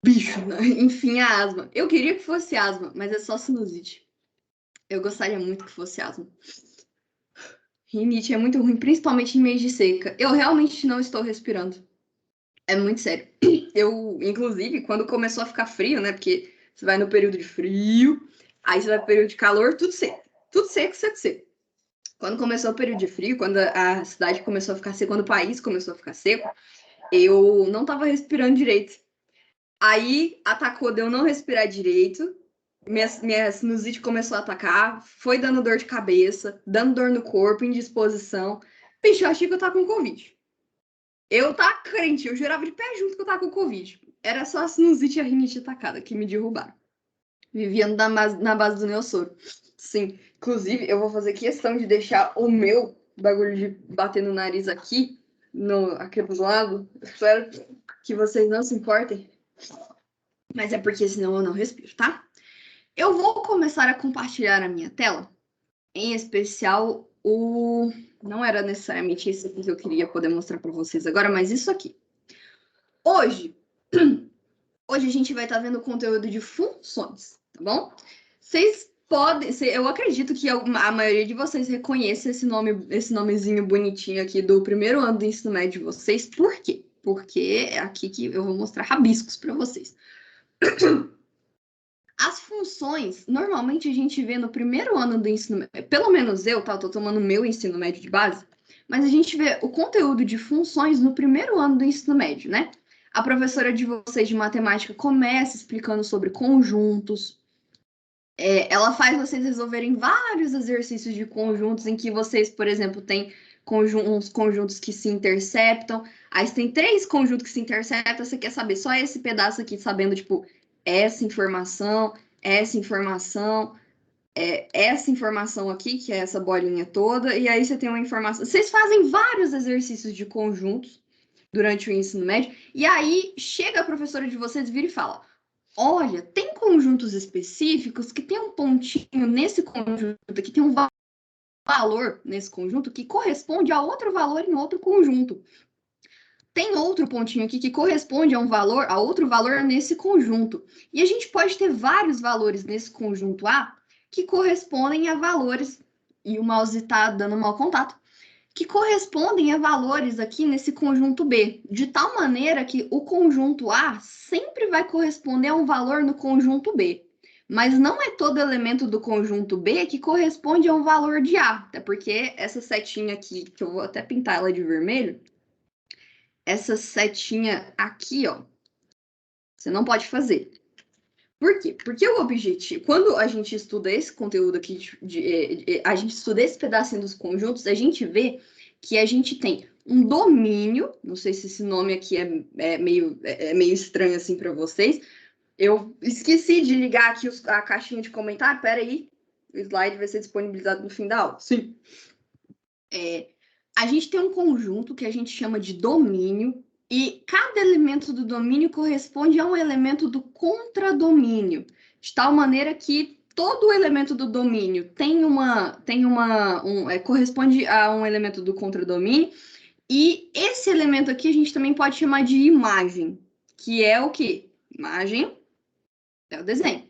Bicho, enfim, a asma. Eu queria que fosse asma, mas é só sinusite. Eu gostaria muito que fosse asma. Rinite é muito ruim, principalmente em mês de seca. Eu realmente não estou respirando. É muito sério. Eu, inclusive, quando começou a ficar frio, né? Porque você vai no período de frio, aí você vai no período de calor, tudo seco. Tudo seco, seco, seco. Quando começou o período de frio, quando a cidade começou a ficar seca, quando o país começou a ficar seco, eu não tava respirando direito. Aí atacou de eu não respirar direito, minha sinusite começou a atacar, foi dando dor de cabeça, dando dor no corpo, indisposição. Bicho, eu achei que eu tava com Covid. Eu tava crente, eu jurava de pé junto que eu tava com Covid. Era só a sinusite e a rinite atacada que me derrubaram. Vivendo na base do Neossoro. Sim, inclusive eu vou fazer questão de deixar o meu bagulho de bater no nariz aqui, aqui do lado. Espero que vocês não se importem. Mas é porque senão eu não respiro, tá? Eu vou começar a compartilhar a minha tela, em especial o... Não era necessariamente isso que eu queria poder mostrar para vocês agora, mas isso aqui. Hoje a gente vai estar vendo conteúdo de funções, tá bom? Vocês podem... Eu acredito que a maioria de vocês reconhece esse nomezinho bonitinho aqui do primeiro ano do ensino médio de vocês. Por quê? Porque é aqui que eu vou mostrar rabiscos para vocês. As funções, normalmente a gente vê no primeiro ano do ensino médio, pelo menos eu, tá? Eu tô tomando meu ensino médio de base, mas a gente vê o conteúdo de funções no primeiro ano do ensino médio, né? A professora de vocês de matemática começa explicando sobre conjuntos, ela faz vocês resolverem vários exercícios de conjuntos em que vocês, por exemplo, têm uns conjuntos que se interceptam, aí você tem 3 conjuntos que se interceptam, você quer saber só esse pedaço aqui, sabendo, tipo, essa informação, essa informação, essa informação aqui, que é essa bolinha toda, e aí você tem uma informação. Vocês fazem vários exercícios de conjuntos durante o ensino médio, e aí chega a professora de vocês, vira e fala: olha, tem conjuntos específicos que tem um pontinho nesse conjunto aqui, tem um valor nesse conjunto que corresponde a outro valor em outro conjunto. Tem outro pontinho aqui que corresponde a outro valor nesse conjunto. E a gente pode ter vários valores nesse conjunto A que correspondem a valores, e o mouse está dando mau contato, que correspondem a valores aqui nesse conjunto B, de tal maneira que o conjunto A sempre vai corresponder a um valor no conjunto B. Mas não é todo elemento do conjunto B que corresponde a um valor de A, até porque essa setinha aqui, que eu vou até pintar ela de vermelho, essa setinha aqui, ó, você não pode fazer. Por quê? Porque o objetivo, quando a gente estuda esse conteúdo aqui, a gente estuda esse pedacinho dos conjuntos, a gente vê que a gente tem um domínio, não sei se esse nome aqui é meio estranho assim para vocês. Eu esqueci de ligar aqui a caixinha de comentário, peraí, o slide vai ser disponibilizado no fim da aula. Sim. A gente tem um conjunto que a gente chama de domínio, e cada elemento do domínio corresponde a um elemento do contradomínio, de tal maneira que todo elemento do domínio corresponde a um elemento do contradomínio, e esse elemento aqui a gente também pode chamar de imagem, que é o quê? Imagem é o desenho.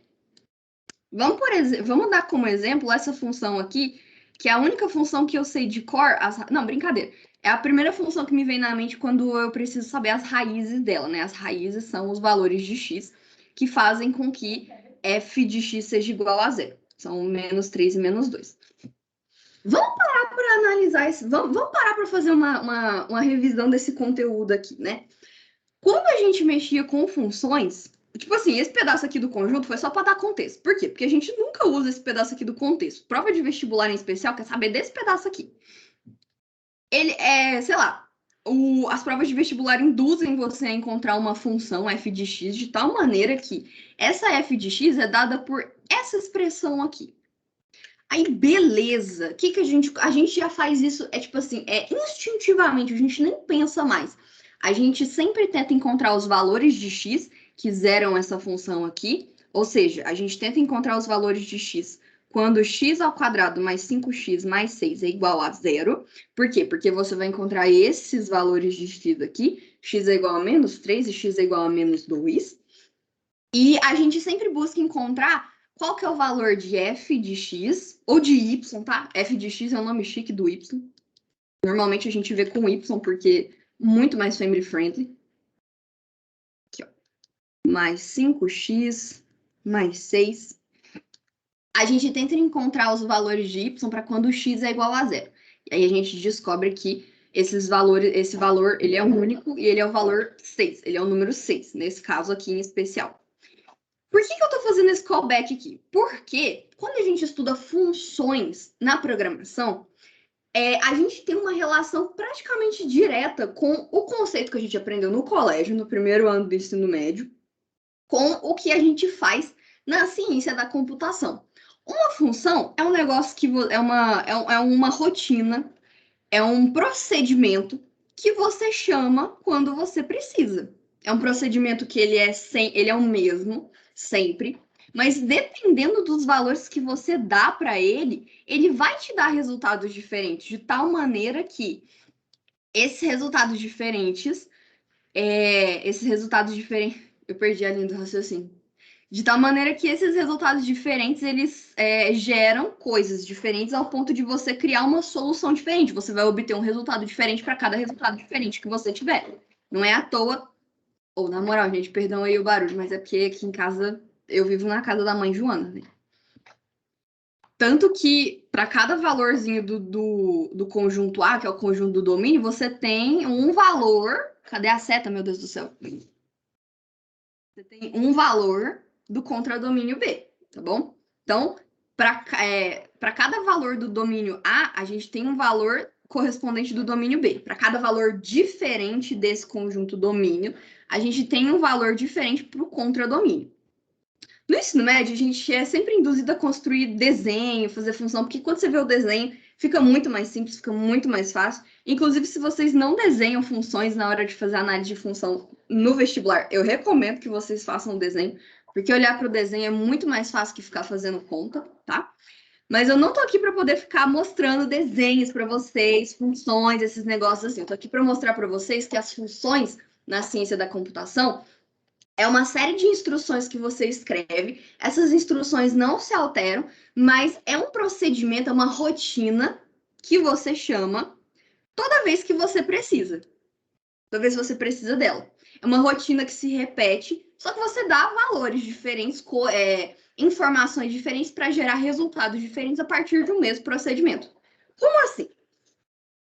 Vamos dar como exemplo essa função aqui, que é a única função que eu sei de cor. Não, brincadeira. É a primeira função que me vem na mente quando eu preciso saber as raízes dela, né? As raízes são os valores de x que fazem com que f de x seja igual a zero. São menos 3 e menos 2. Vamos parar para analisar isso. Vamos parar para fazer uma revisão desse conteúdo aqui, né? Quando a gente mexia com funções, tipo assim, esse pedaço aqui do conjunto foi só para dar contexto. Por quê? Porque a gente nunca usa esse pedaço aqui do contexto. Prova de vestibular em especial quer saber desse pedaço aqui. Ele é, sei lá, as provas de vestibular induzem você a encontrar uma função f de x de tal maneira que essa f de x é dada por essa expressão aqui. Aí, beleza. O que a gente já faz isso, tipo assim, instintivamente, a gente nem pensa mais. A gente sempre tenta encontrar os valores de x que zeram essa função aqui, ou seja, a gente tenta encontrar os valores de x quando x ao quadrado mais 5x mais 6 é igual a zero. Por quê? Porque você vai encontrar esses valores de x aqui, x é igual a menos 3 e x é igual a menos 2. E a gente sempre busca encontrar qual que é o valor de f de x ou de y, tá? F de x é o nome chique do y. Normalmente a gente vê com y porque muito mais family friendly. Aqui, ó. Mais 5x mais 6. A gente tenta encontrar os valores de y para quando x é igual a zero. E aí a gente descobre que esse valor, ele é único e ele é o valor 6. Ele é o número 6, nesse caso aqui em especial. Por que eu estou fazendo esse callback aqui? Porque quando a gente estuda funções na programação, a gente tem uma relação praticamente direta com o conceito que a gente aprendeu no colégio, no primeiro ano do ensino médio, com o que a gente faz na ciência da computação. Uma função é um negócio que é uma rotina, é um procedimento que você chama quando você precisa. É um procedimento que ele é o mesmo sempre, mas dependendo dos valores que você dá para ele, ele vai te dar resultados diferentes, de tal maneira que esses resultados diferentes, eu perdi a linha do raciocínio. De tal maneira que esses resultados diferentes, eles geram coisas diferentes ao ponto de você criar uma solução diferente. Você vai obter um resultado diferente para cada resultado diferente que você tiver. Não é à toa, ou na moral, gente, perdão aí o barulho, mas é porque aqui em casa, eu vivo na casa da mãe Joana, né? Tanto que, para cada valorzinho do conjunto A, que é o conjunto do domínio, você tem um valor... Cadê a seta, meu Deus do céu? Você tem um valor do contradomínio B, tá bom? Então, para cada valor do domínio A, a gente tem um valor correspondente do domínio B. Para cada valor diferente desse conjunto domínio, a gente tem um valor diferente para o contradomínio. No ensino médio, a gente é sempre induzido a construir desenho, fazer função, porque quando você vê o desenho, fica muito mais simples, fica muito mais fácil. Inclusive, se vocês não desenham funções na hora de fazer análise de função no vestibular, eu recomendo que vocês façam o desenho, porque olhar para o desenho é muito mais fácil que ficar fazendo conta, tá? Mas eu não tô aqui para poder ficar mostrando desenhos para vocês, funções, esses negócios assim. Eu tô aqui para mostrar para vocês que as funções na ciência da computação é uma série de instruções que você escreve. Essas instruções não se alteram, mas é um procedimento, é uma rotina que você chama toda vez que você precisa. Toda vez que você precisa dela. É uma rotina que se repete, só que você dá valores diferentes, informações diferentes para gerar resultados diferentes a partir de um mesmo procedimento. Como assim?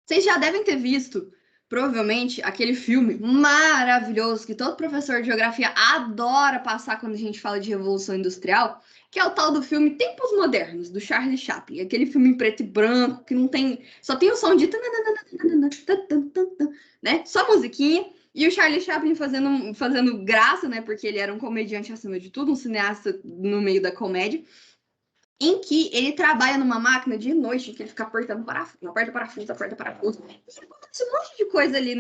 Vocês já devem ter visto, provavelmente, aquele filme maravilhoso que todo professor de geografia adora passar quando a gente fala de Revolução Industrial, que é o tal do filme Tempos Modernos, do Charlie Chaplin. Aquele filme em preto e branco, que não tem... Só tem o som de... né? Só musiquinha. E o Charlie Chaplin fazendo graça, né? Porque ele era um comediante acima de tudo, um cineasta no meio da comédia, em que ele trabalha numa máquina de noite, que ele fica apertando parafuso, aperta parafuso. E acontece um monte de coisa ali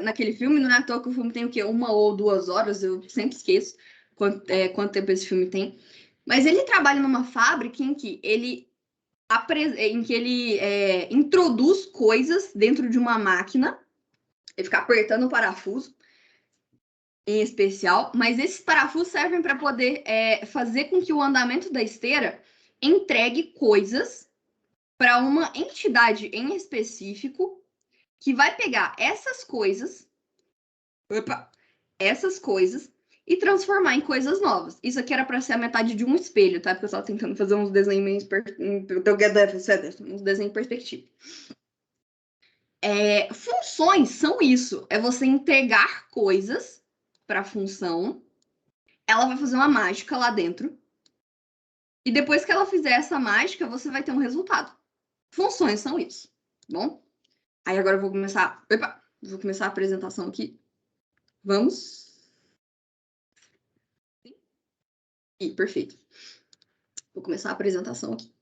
naquele filme, não é à toa que o filme tem o quê? 1 ou 2 horas, eu sempre esqueço quanto tempo esse filme tem. Mas ele trabalha numa fábrica em que ele introduz coisas dentro de uma máquina, ele fica apertando o parafuso, em especial, mas esses parafusos servem para poder fazer com que o andamento da esteira entregue coisas para uma entidade em específico que vai pegar essas coisas e transformar em coisas novas. Isso aqui era para ser a metade de um espelho, tá? Porque eu estava tentando fazer uns desenhos uns desenhos em perspectiva. Funções são isso, é você entregar coisas para a função, ela vai fazer uma mágica lá dentro, e depois que ela fizer essa mágica, você vai ter um resultado. Funções são isso, tá bom? Aí agora eu vou começar... vou começar a apresentação aqui. Vamos? Perfeito. Vou começar a apresentação aqui.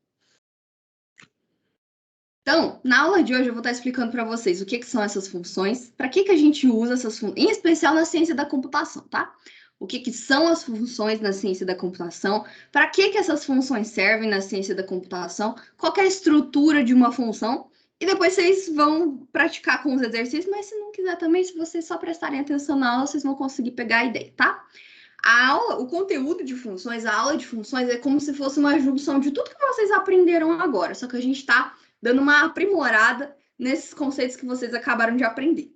Então, na aula de hoje eu vou estar explicando para vocês o que são essas funções, para que a gente usa essas funções, em especial na ciência da computação, tá? O que são as funções na ciência da computação, para que essas funções servem na ciência da computação, qual é a estrutura de uma função, e depois vocês vão praticar com os exercícios, mas se não quiser também, se vocês só prestarem atenção na aula, vocês vão conseguir pegar a ideia, tá? A aula, o conteúdo de funções, a aula de funções é como se fosse uma junção de tudo que vocês aprenderam agora, só que a gente está dando uma aprimorada nesses conceitos que vocês acabaram de aprender,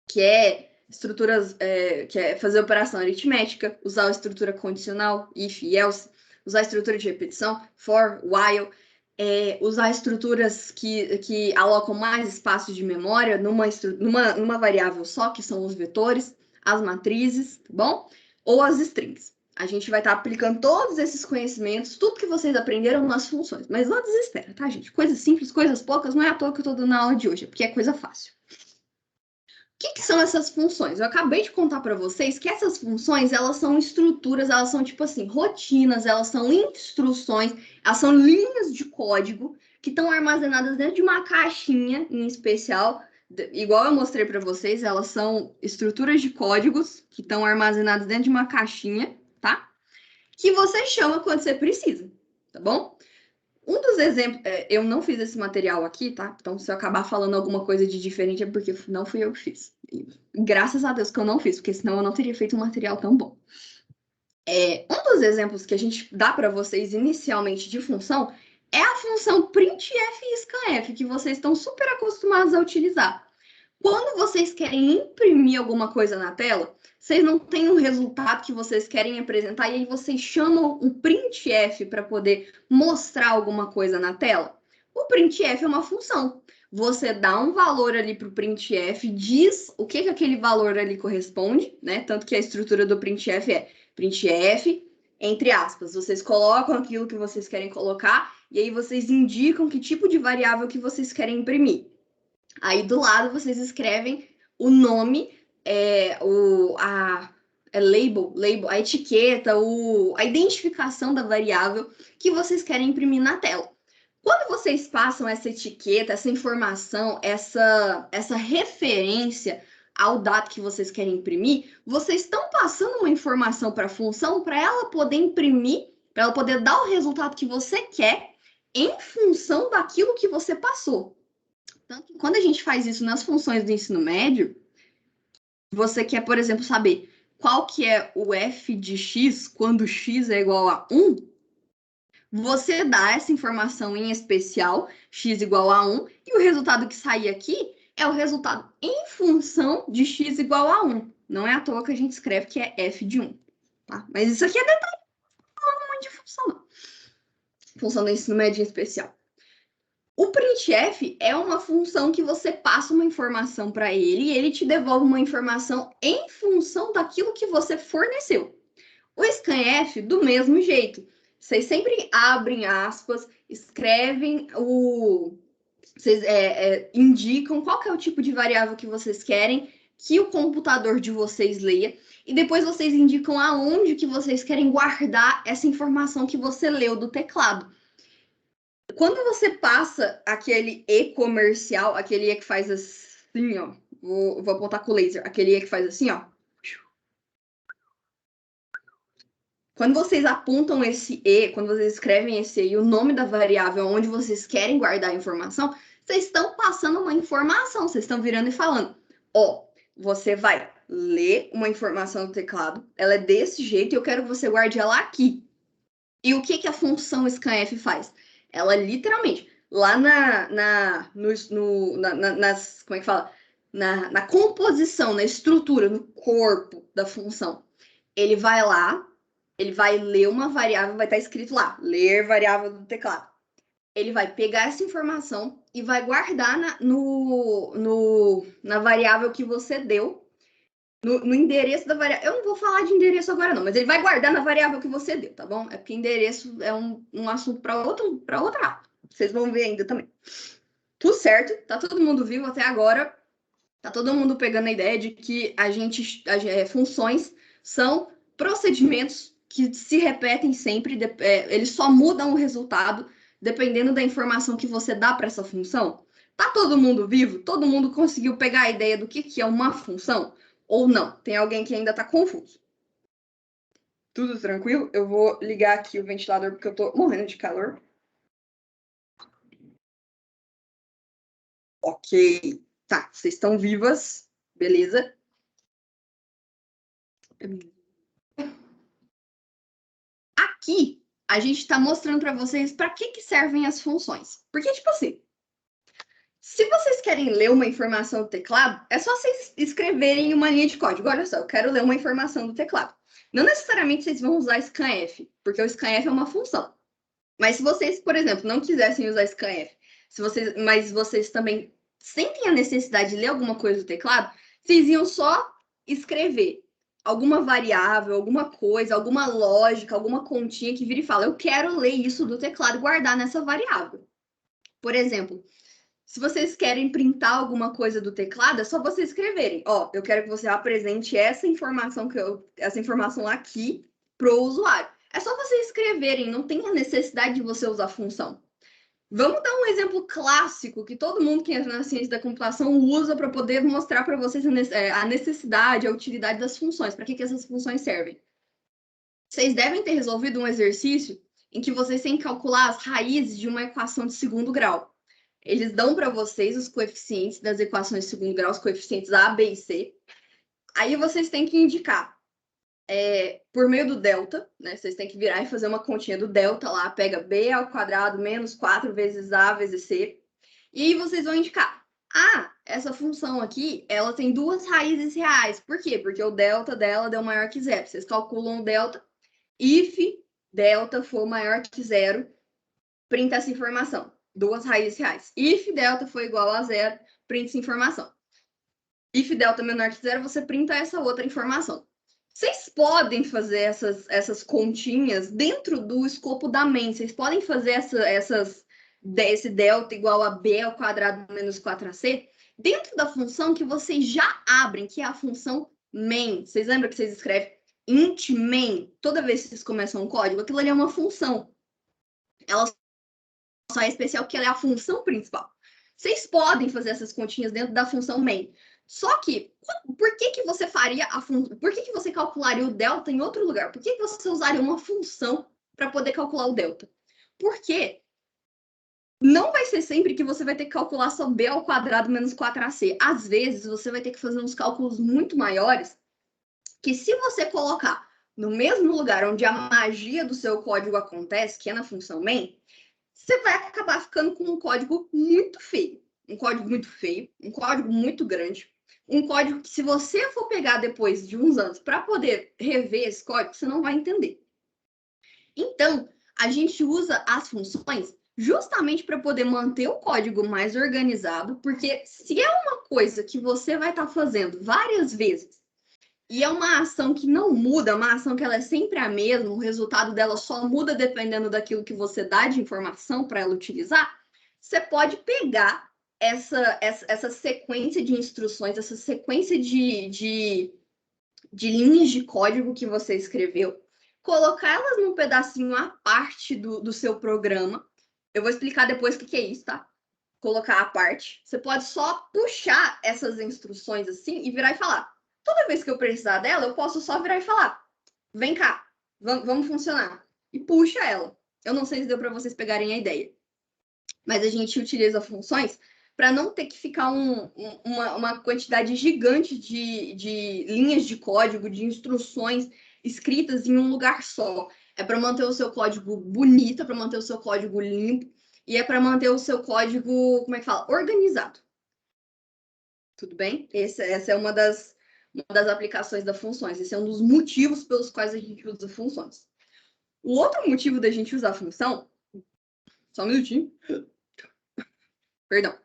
que é estruturas, que é fazer operação aritmética, usar a estrutura condicional, if e else, usar a estrutura de repetição, for, while, usar estruturas que alocam mais espaço de memória numa variável só, que são os vetores, as matrizes, tá bom? Ou as strings. A gente vai estar aplicando todos esses conhecimentos, tudo que vocês aprenderam nas funções. Mas não desespera, tá, gente? Coisas simples, coisas poucas, não é à toa que eu tô dando na aula de hoje, é porque é coisa fácil. O que são essas funções? Eu acabei de contar para vocês que essas funções, elas são estruturas, elas são tipo assim, rotinas, elas são instruções, elas são linhas de código que estão armazenadas dentro de uma caixinha em especial, igual eu mostrei para vocês, elas são estruturas de códigos que estão armazenadas dentro de uma caixinha, tá? Que você chama quando você precisa, tá bom? Um dos exemplos, eu não fiz esse material aqui, tá? Então, se eu acabar falando alguma coisa de diferente, é porque não fui eu que fiz. E, graças a Deus que eu não fiz, porque senão eu não teria feito um material tão bom. Um dos exemplos que a gente dá para vocês inicialmente de função é a função printf e scanf, que vocês estão super acostumados a utilizar. Quando vocês querem imprimir alguma coisa na tela, vocês não têm um resultado que vocês querem apresentar e aí vocês chamam um printf para poder mostrar alguma coisa na tela. O printf é uma função. Você dá um valor ali para o printf, diz o que aquele valor ali corresponde, né? Tanto que a estrutura do printf é printf, entre aspas. Vocês colocam aquilo que vocês querem colocar e aí vocês indicam que tipo de variável que vocês querem imprimir. Aí do lado vocês escrevem o nome, label, a etiqueta, a identificação da variável que vocês querem imprimir na tela. Quando vocês passam essa etiqueta, essa informação, essa referência ao dado que vocês querem imprimir, vocês estão passando uma informação para a função para ela poder imprimir, para ela poder dar o resultado que você quer em função daquilo que você passou. Tanto que quando a gente faz isso nas funções do ensino médio, você quer, por exemplo, saber qual que é o f de x quando x é igual a 1, você dá essa informação em especial, x igual a 1, e o resultado que sair aqui é o resultado em função de x igual a 1. Não é à toa que a gente escreve que é f de 1. Tá? Mas isso aqui é detalhe, não falando muito de função, não. Função do ensino médio em especial. O printf é uma função que você passa uma informação para ele e ele te devolve uma informação em função daquilo que você forneceu. O scanf, do mesmo jeito. Vocês sempre abrem aspas, escrevem vocês indicam qual que é o tipo de variável que vocês querem que o computador de vocês leia e depois vocês indicam aonde que vocês querem guardar essa informação que você leu do teclado. Quando você passa aquele E comercial, aquele E que faz assim, ó. Vou apontar com o laser. Aquele E que faz assim, ó. Quando vocês apontam esse E, quando vocês escrevem esse E, o nome da variável onde vocês querem guardar a informação, vocês estão passando uma informação. Vocês estão virando e falando, ó, você vai ler uma informação do teclado, ela é desse jeito e eu quero que você guarde ela aqui. E o que a função scanf faz? Ela literalmente lá como é que fala? Na composição, na estrutura, no corpo da função. Ele vai lá, ele vai ler uma variável, vai estar escrito lá, ler variável do teclado. Ele vai pegar essa informação e vai guardar na variável que você deu, no endereço da variável. Eu não vou falar de endereço agora, não, mas ele vai guardar na variável que você deu, tá bom? É porque endereço é um assunto para outra aula. Vocês vão ver ainda também. Tudo certo, tá todo mundo vivo até agora. Tá todo mundo pegando a ideia de que funções são procedimentos que se repetem sempre, eles só mudam o resultado dependendo da informação que você dá para essa função. Tá todo mundo vivo? Todo mundo conseguiu pegar a ideia do que é uma função? Ou não? Tem alguém que ainda tá confuso? Tudo tranquilo? Eu vou ligar aqui o ventilador porque eu tô morrendo de calor. Ok. Tá, vocês estão vivas. Beleza. aqui, a gente está mostrando para vocês para que servem as funções. Porque, tipo assim, se vocês querem ler uma informação do teclado, é só vocês escreverem uma linha de código. Olha só, eu quero ler uma informação do teclado. Não necessariamente vocês vão usar scanf, porque o scanf é uma função. Mas se vocês, por exemplo, não quisessem usar scanf, mas vocês também sentem a necessidade de ler alguma coisa do teclado, vocês iam só escrever alguma variável, alguma coisa, alguma lógica, alguma continha que vira e fala, eu quero ler isso do teclado e guardar nessa variável. Por exemplo, se vocês querem printar alguma coisa do teclado, é só vocês escreverem. Ó, eu quero que você apresente essa informação aqui para o usuário. É só vocês escreverem, não tem a necessidade de você usar função. Vamos dar um exemplo clássico que todo mundo que entra na ciência da computação usa para poder mostrar para vocês a necessidade, a utilidade das funções. Para que essas funções servem? Vocês devem ter resolvido um exercício em que vocês têm que calcular as raízes de uma equação de segundo grau. Eles dão para vocês os coeficientes das equações de segundo grau, os coeficientes A, B e C. Aí vocês têm que indicar por meio do delta, né? Vocês têm que virar e fazer uma continha do delta lá, pega b ao quadrado menos 4 vezes a vezes c. E aí vocês vão indicar, essa função aqui, ela tem duas raízes reais. Por quê? Porque o delta dela deu maior que zero. Vocês calculam o delta, if delta for maior que zero, printa essa informação. Duas raízes reais. If delta for igual a zero, printa essa informação. If delta menor que zero, você printa essa outra informação. Vocês podem fazer essas continhas dentro do escopo da main. Vocês podem fazer esse delta igual a b ao quadrado menos 4ac dentro da função que vocês já abrem, que é a função main. Vocês lembram que vocês escrevem int main? Toda vez que vocês começam um código, aquilo ali é uma função. Ela só é especial porque ela é a função principal. Vocês podem fazer essas continhas dentro da função main. Só que, por que você faria a função? Por que você calcularia o delta em outro lugar? Por que você usaria uma função para poder calcular o delta? Porque não vai ser sempre que você vai ter que calcular só b ao quadrado menos 4ac. Às vezes, você vai ter que fazer uns cálculos muito maiores, que se você colocar no mesmo lugar onde a magia do seu código acontece, que é na função main, você vai acabar ficando com um código muito feio. Um código muito feio, um código muito grande, um código que, se você for pegar depois de uns anos para poder rever esse código, você não vai entender. Então, a gente usa as funções justamente para poder manter o código mais organizado, porque se é uma coisa que você vai estar fazendo várias vezes e é uma ação que não muda, uma ação que ela é sempre a mesma, o resultado dela só muda dependendo daquilo que você dá de informação para ela utilizar, você pode pegar essa sequência de instruções, essa sequência de linhas de código que você escreveu, colocar elas num pedacinho à parte do seu programa. Eu vou explicar depois o que é isso, tá? Colocar à parte. Você pode só puxar essas instruções assim e virar e falar. Toda vez que eu precisar dela, eu posso só virar e falar. Vem cá, vamos funcionar. E puxa ela. Eu não sei se deu para vocês pegarem a ideia. Mas a gente utiliza funções para não ter que ficar uma quantidade gigante de linhas de código, de instruções escritas em um lugar só. É para manter o seu código bonito, é para manter o seu código limpo e é para manter o seu código, como é que fala? Organizado. Tudo bem? Essa é uma das aplicações das funções. Esse é um dos motivos pelos quais a gente usa funções. O outro motivo da gente usar função... Só um minutinho. Perdão.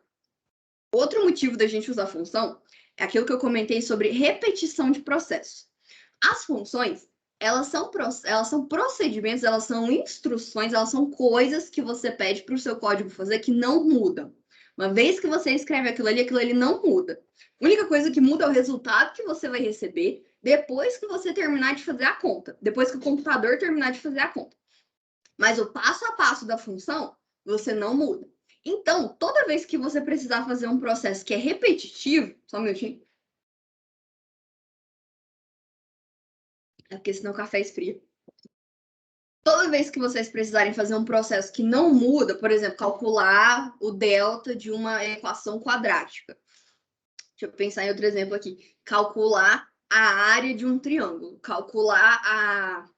Outro motivo da gente usar função é aquilo que eu comentei sobre repetição de processos. As funções, elas são procedimentos, elas são instruções, elas são coisas que você pede para o seu código fazer que não mudam. Uma vez que você escreve aquilo ali não muda. A única coisa que muda é o resultado que você vai receber depois que você terminar de fazer a conta, depois que o computador terminar de fazer a conta. Mas o passo a passo da função, você não muda. Então, toda vez que você precisar fazer um processo que é repetitivo, só um minutinho. É porque senão o café esfria. Toda vez que vocês precisarem fazer um processo que não muda, por exemplo, calcular o delta de uma equação quadrática. Deixa eu pensar em outro exemplo aqui. Calcular a área de um triângulo. Calcular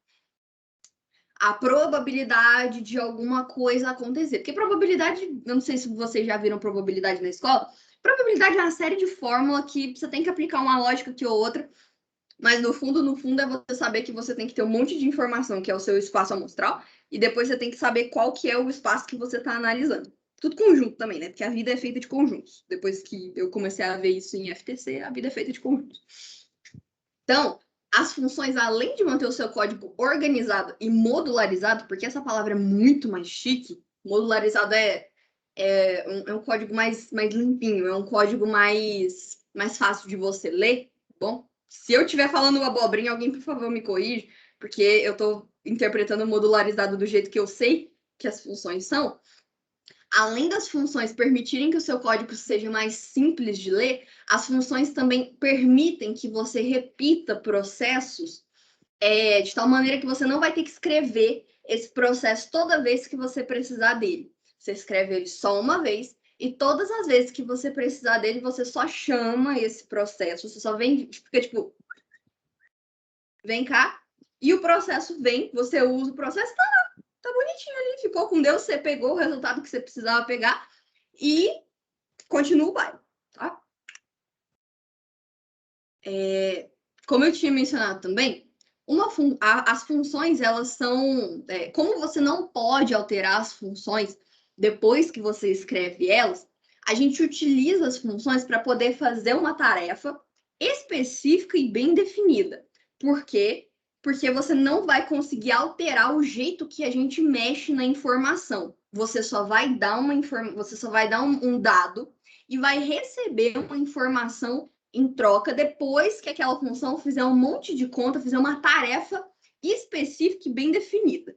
a probabilidade de alguma coisa acontecer. Porque probabilidade, eu não sei se vocês já viram probabilidade na escola, probabilidade é uma série de fórmula que você tem que aplicar uma lógica aqui ou outra, mas no fundo é você saber que você tem que ter um monte de informação, que é o seu espaço amostral, e depois você tem que saber qual que é o espaço que você está analisando. Tudo conjunto também, né? Porque a vida é feita de conjuntos. Depois que eu comecei a ver isso em FTC, a vida é feita de conjuntos. Então, as funções, além de manter o seu código organizado e modularizado, porque essa palavra é muito mais chique, modularizado é um código mais limpinho, é um código mais fácil de você ler, bom? Se eu estiver falando uma abobrinha, alguém, por favor, me corrige, porque eu estou interpretando modularizado do jeito que eu sei que as funções são. Além das funções permitirem que o seu código seja mais simples de ler, as funções também permitem que você repita processos de tal maneira que você não vai ter que escrever esse processo toda vez que você precisar dele. Você escreve ele só uma vez e todas as vezes que você precisar dele, você só chama esse processo, você só vem, fica tipo, vem cá, e o processo vem, você usa o processo, tá bonitinho ali, ficou com Deus, você pegou o resultado que você precisava pegar e continua o baile, tá? Como eu tinha mencionado também, as funções, elas são... como você não pode alterar as funções depois que você escreve elas, a gente utiliza as funções para poder fazer uma tarefa específica e bem definida. Por quê? Porque você não vai conseguir alterar o jeito que a gente mexe na informação. Você só vai dar um dado e vai receber uma informação em troca depois que aquela função fizer um monte de conta, fizer uma tarefa específica e bem definida.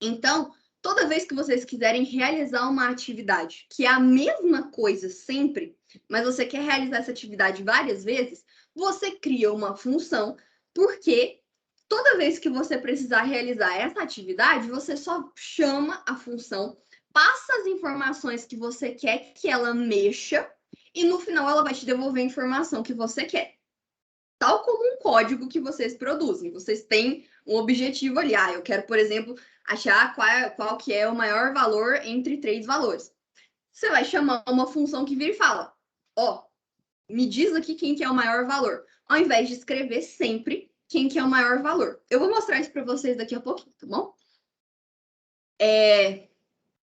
Então, toda vez que vocês quiserem realizar uma atividade que é a mesma coisa sempre, mas você quer realizar essa atividade várias vezes, você cria uma função, porque toda vez que você precisar realizar essa atividade, você só chama a função, passa as informações que você quer que ela mexa, e no final ela vai te devolver a informação que você quer. Tal como um código que vocês produzem. Vocês têm um objetivo ali. Eu quero, por exemplo, achar qual que é o maior valor entre 3 valores. Você vai chamar uma função que vira e fala, me diz aqui quem que é o maior valor, ao invés de escrever sempre quem que é o maior valor. Eu vou mostrar isso para vocês daqui a pouquinho, tá bom?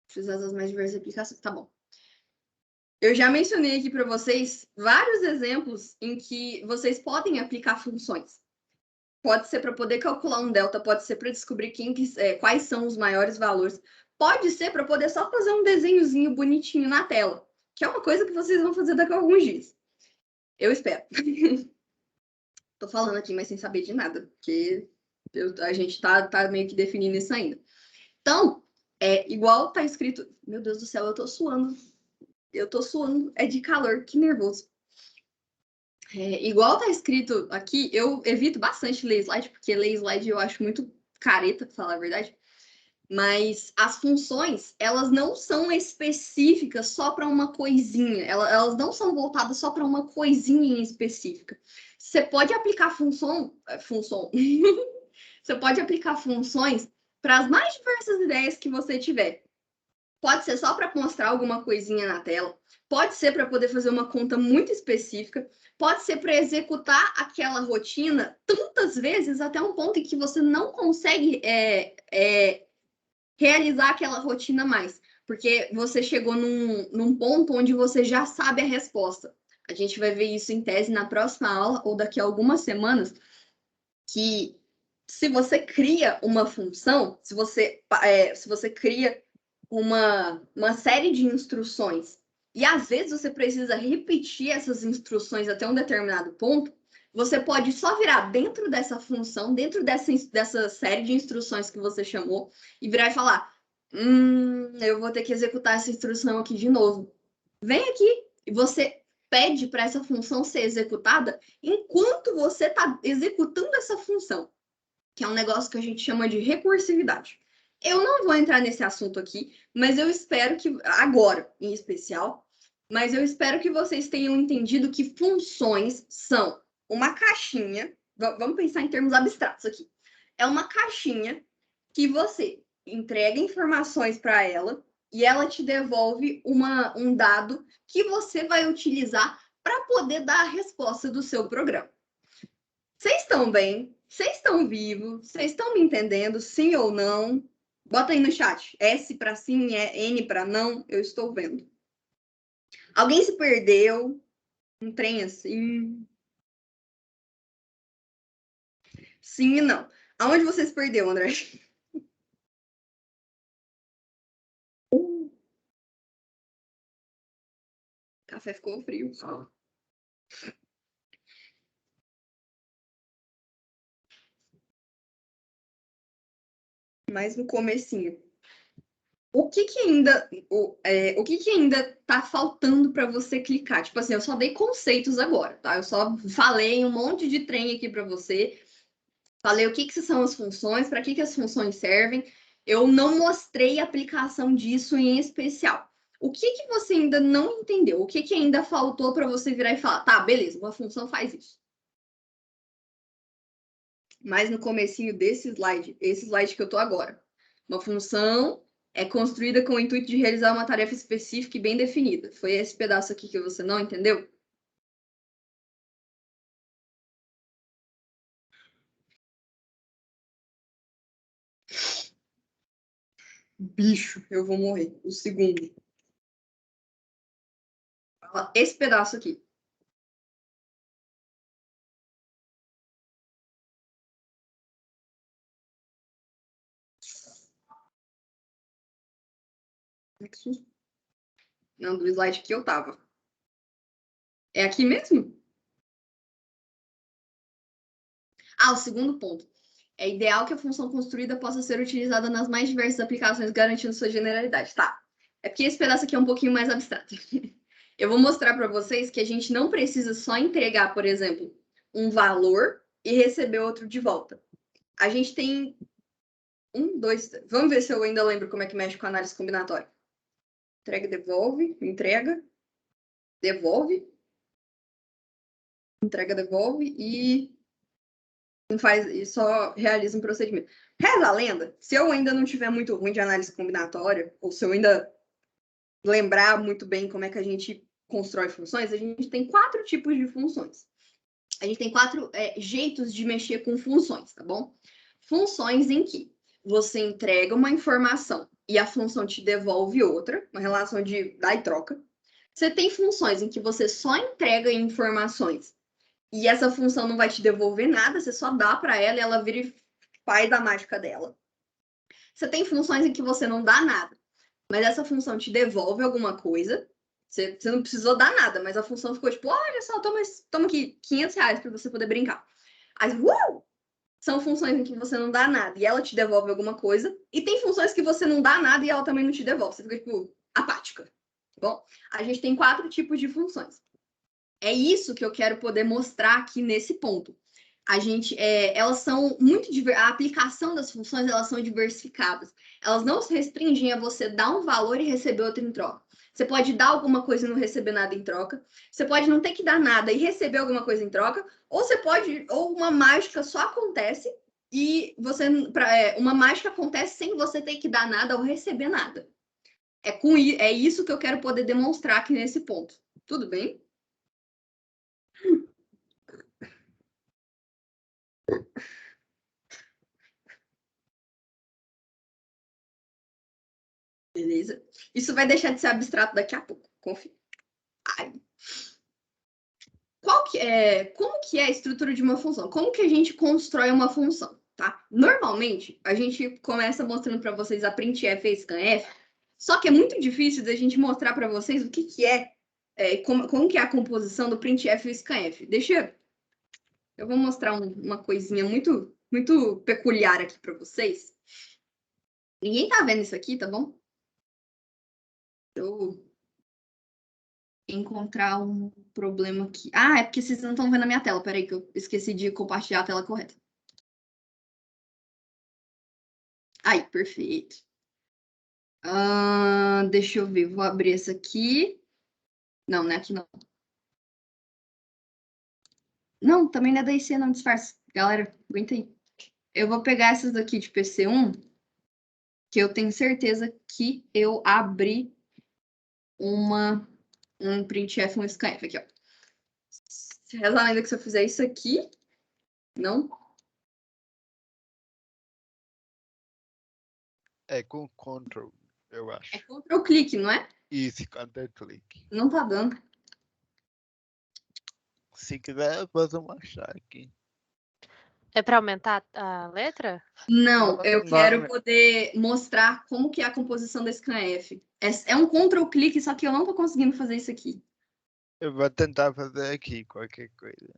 Preciso das mais diversas aplicações, tá bom. Eu já mencionei aqui para vocês vários exemplos em que vocês podem aplicar funções. Pode ser para poder calcular um delta, pode ser para descobrir quais são os maiores valores, pode ser para poder só fazer um desenhozinho bonitinho na tela, que é uma coisa que vocês vão fazer daqui a alguns dias. Eu espero. Tô falando aqui, mas sem saber de nada, porque a gente tá meio que definindo isso ainda. Então, igual tá escrito... Meu Deus do céu, eu tô suando. É de calor, que nervoso. Igual tá escrito aqui, eu evito bastante ler slide, porque ler slide eu acho muito careta, pra falar a verdade. Mas as funções, elas não são específicas só para uma coisinha. Elas não são voltadas só para uma coisinha em específica. Você pode aplicar Você pode aplicar funções para as mais diversas ideias que você tiver. Pode ser só para mostrar alguma coisinha na tela, pode ser para poder fazer uma conta muito específica, pode ser para executar aquela rotina tantas vezes até um ponto em que você não consegue realizar aquela rotina mais, porque você chegou num ponto onde você já sabe a resposta. A gente vai ver isso em tese na próxima aula ou daqui a algumas semanas, que se você cria uma função, se você cria uma série de instruções e às vezes você precisa repetir essas instruções até um determinado ponto, você pode só virar dentro dessa função, dentro dessa série de instruções que você chamou, e virar e falar, eu vou ter que executar essa instrução aqui de novo. Vem aqui e você pede para essa função ser executada enquanto você está executando essa função, que é um negócio que a gente chama de recursividade. Eu não vou entrar nesse assunto aqui, mas eu espero que, agora em especial, mas eu espero que vocês tenham entendido que funções são uma caixinha, vamos pensar em termos abstratos aqui, é uma caixinha que você entrega informações para ela e ela te devolve um dado que você vai utilizar para poder dar a resposta do seu programa. Vocês estão bem? Vocês estão vivos? Vocês estão me entendendo? Sim ou não? Bota aí no chat. S para sim, N para não. Eu estou vendo. Alguém se perdeu? Um trem assim? Sim e não. Aonde você se perdeu, André? O café ficou frio. Mas no comecinho. O que que ainda tá faltando para você clicar? Tipo assim, eu só dei conceitos agora, tá? Eu só falei um monte de trem aqui para você. Falei o que são as funções, para que as funções servem. Eu não mostrei a aplicação disso em especial. O que você ainda não entendeu? O que ainda faltou para você virar e falar, tá, beleza, uma função faz isso. Mas no comecinho esse slide que eu tô agora. Uma função é construída com o intuito de realizar uma tarefa específica e bem definida. Foi esse pedaço aqui que você não entendeu? Bicho, eu vou morrer. O segundo. Esse pedaço aqui. Não, do slide que eu tava. É aqui mesmo? Ah, o segundo ponto. É ideal que a função construída possa ser utilizada nas mais diversas aplicações, garantindo sua generalidade. Tá. É porque esse pedaço aqui é um pouquinho mais abstrato. Eu vou mostrar para vocês que a gente não precisa só entregar, por exemplo, um valor e receber outro de volta. A gente tem dois. Vamos ver se eu ainda lembro como é que mexe com a análise combinatória. Entrega, devolve, entrega, devolve, entrega, devolve e faz e só realiza um procedimento. Reza a lenda, se eu ainda não tiver muito ruim de análise combinatória, ou se eu ainda lembrar muito bem como é que a gente constrói funções, a gente tem 4 tipos de funções. A gente tem 4 jeitos de mexer com funções, tá bom? Funções em que você entrega uma informação e a função te devolve outra, uma relação de dá e troca. Você tem funções em que você só entrega informações e essa função não vai te devolver nada, você só dá para ela e ela vira e faz a mágica dela. Você tem funções em que você não dá nada, mas essa função te devolve alguma coisa. Você não precisou dar nada, mas a função ficou tipo, olha só, toma aqui R$ 500 para você poder brincar. Aí, são funções em que você não dá nada e ela te devolve alguma coisa. E tem funções que você não dá nada e ela também não te devolve. Você fica, tipo, apática. Bom, a gente tem 4 tipos de funções. É isso que eu quero poder mostrar aqui nesse ponto. Elas são muito a aplicação das funções, elas são diversificadas. Elas não se restringem a você dar um valor e receber outro em troca. Você pode dar alguma coisa e não receber nada em troca. Você pode não ter que dar nada e receber alguma coisa em troca. Ou uma mágica só acontece e uma mágica acontece sem você ter que dar nada ou receber nada. É isso que eu quero poder demonstrar aqui nesse ponto. Tudo bem? Beleza? Isso vai deixar de ser abstrato daqui a pouco, confia. Aí. Como que é a estrutura de uma função? Como que a gente constrói uma função, tá? Normalmente, a gente começa mostrando para vocês a printf e a scanf, só que é muito difícil da gente mostrar para vocês o que como que é a composição do printf e scanf. Eu vou mostrar uma coisinha muito, muito peculiar aqui para vocês. Ninguém tá vendo isso aqui, tá bom? Eu encontrar um problema aqui. Ah, é porque vocês não estão vendo a minha tela. Peraí, que eu esqueci de compartilhar a tela correta. Aí, perfeito. Deixa eu ver, vou abrir essa aqui. Não, não é aqui não. Não, também não é da IC, não, disfarça. Galera, aguenta aí. Eu vou pegar essas daqui de PC1 que eu tenho certeza que eu abri um printf, um scanf aqui, ó. Reza a lenda que se eu fizer isso aqui, não. É com Ctrl, eu acho. É Ctrl clique, não é? Isso, Ctrl clique. Não tá dando. Se quiser, posso mostrar aqui. É para aumentar a letra? Não, eu quero Não. poder mostrar como que é a composição da scanf. É um Ctrl clique, só que eu não tô conseguindo fazer isso aqui. Eu vou tentar fazer aqui qualquer coisa.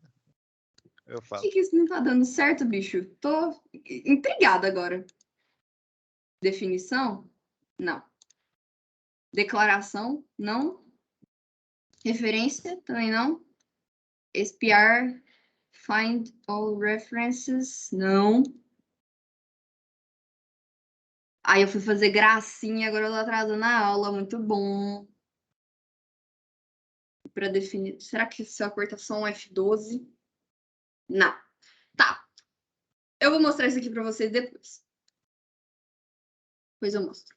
Eu Por faço. que isso não tá dando certo, bicho? Tô intrigada agora. Definição? Não. Declaração? Não. Referência? Também não. Espiar? Find all references? Não. Aí eu fui fazer gracinha, agora eu tô atrasando a aula. Muito bom. Para definir. Será que se eu apertar só um F12? Não. Tá. Eu vou mostrar isso aqui para vocês depois. Depois eu mostro.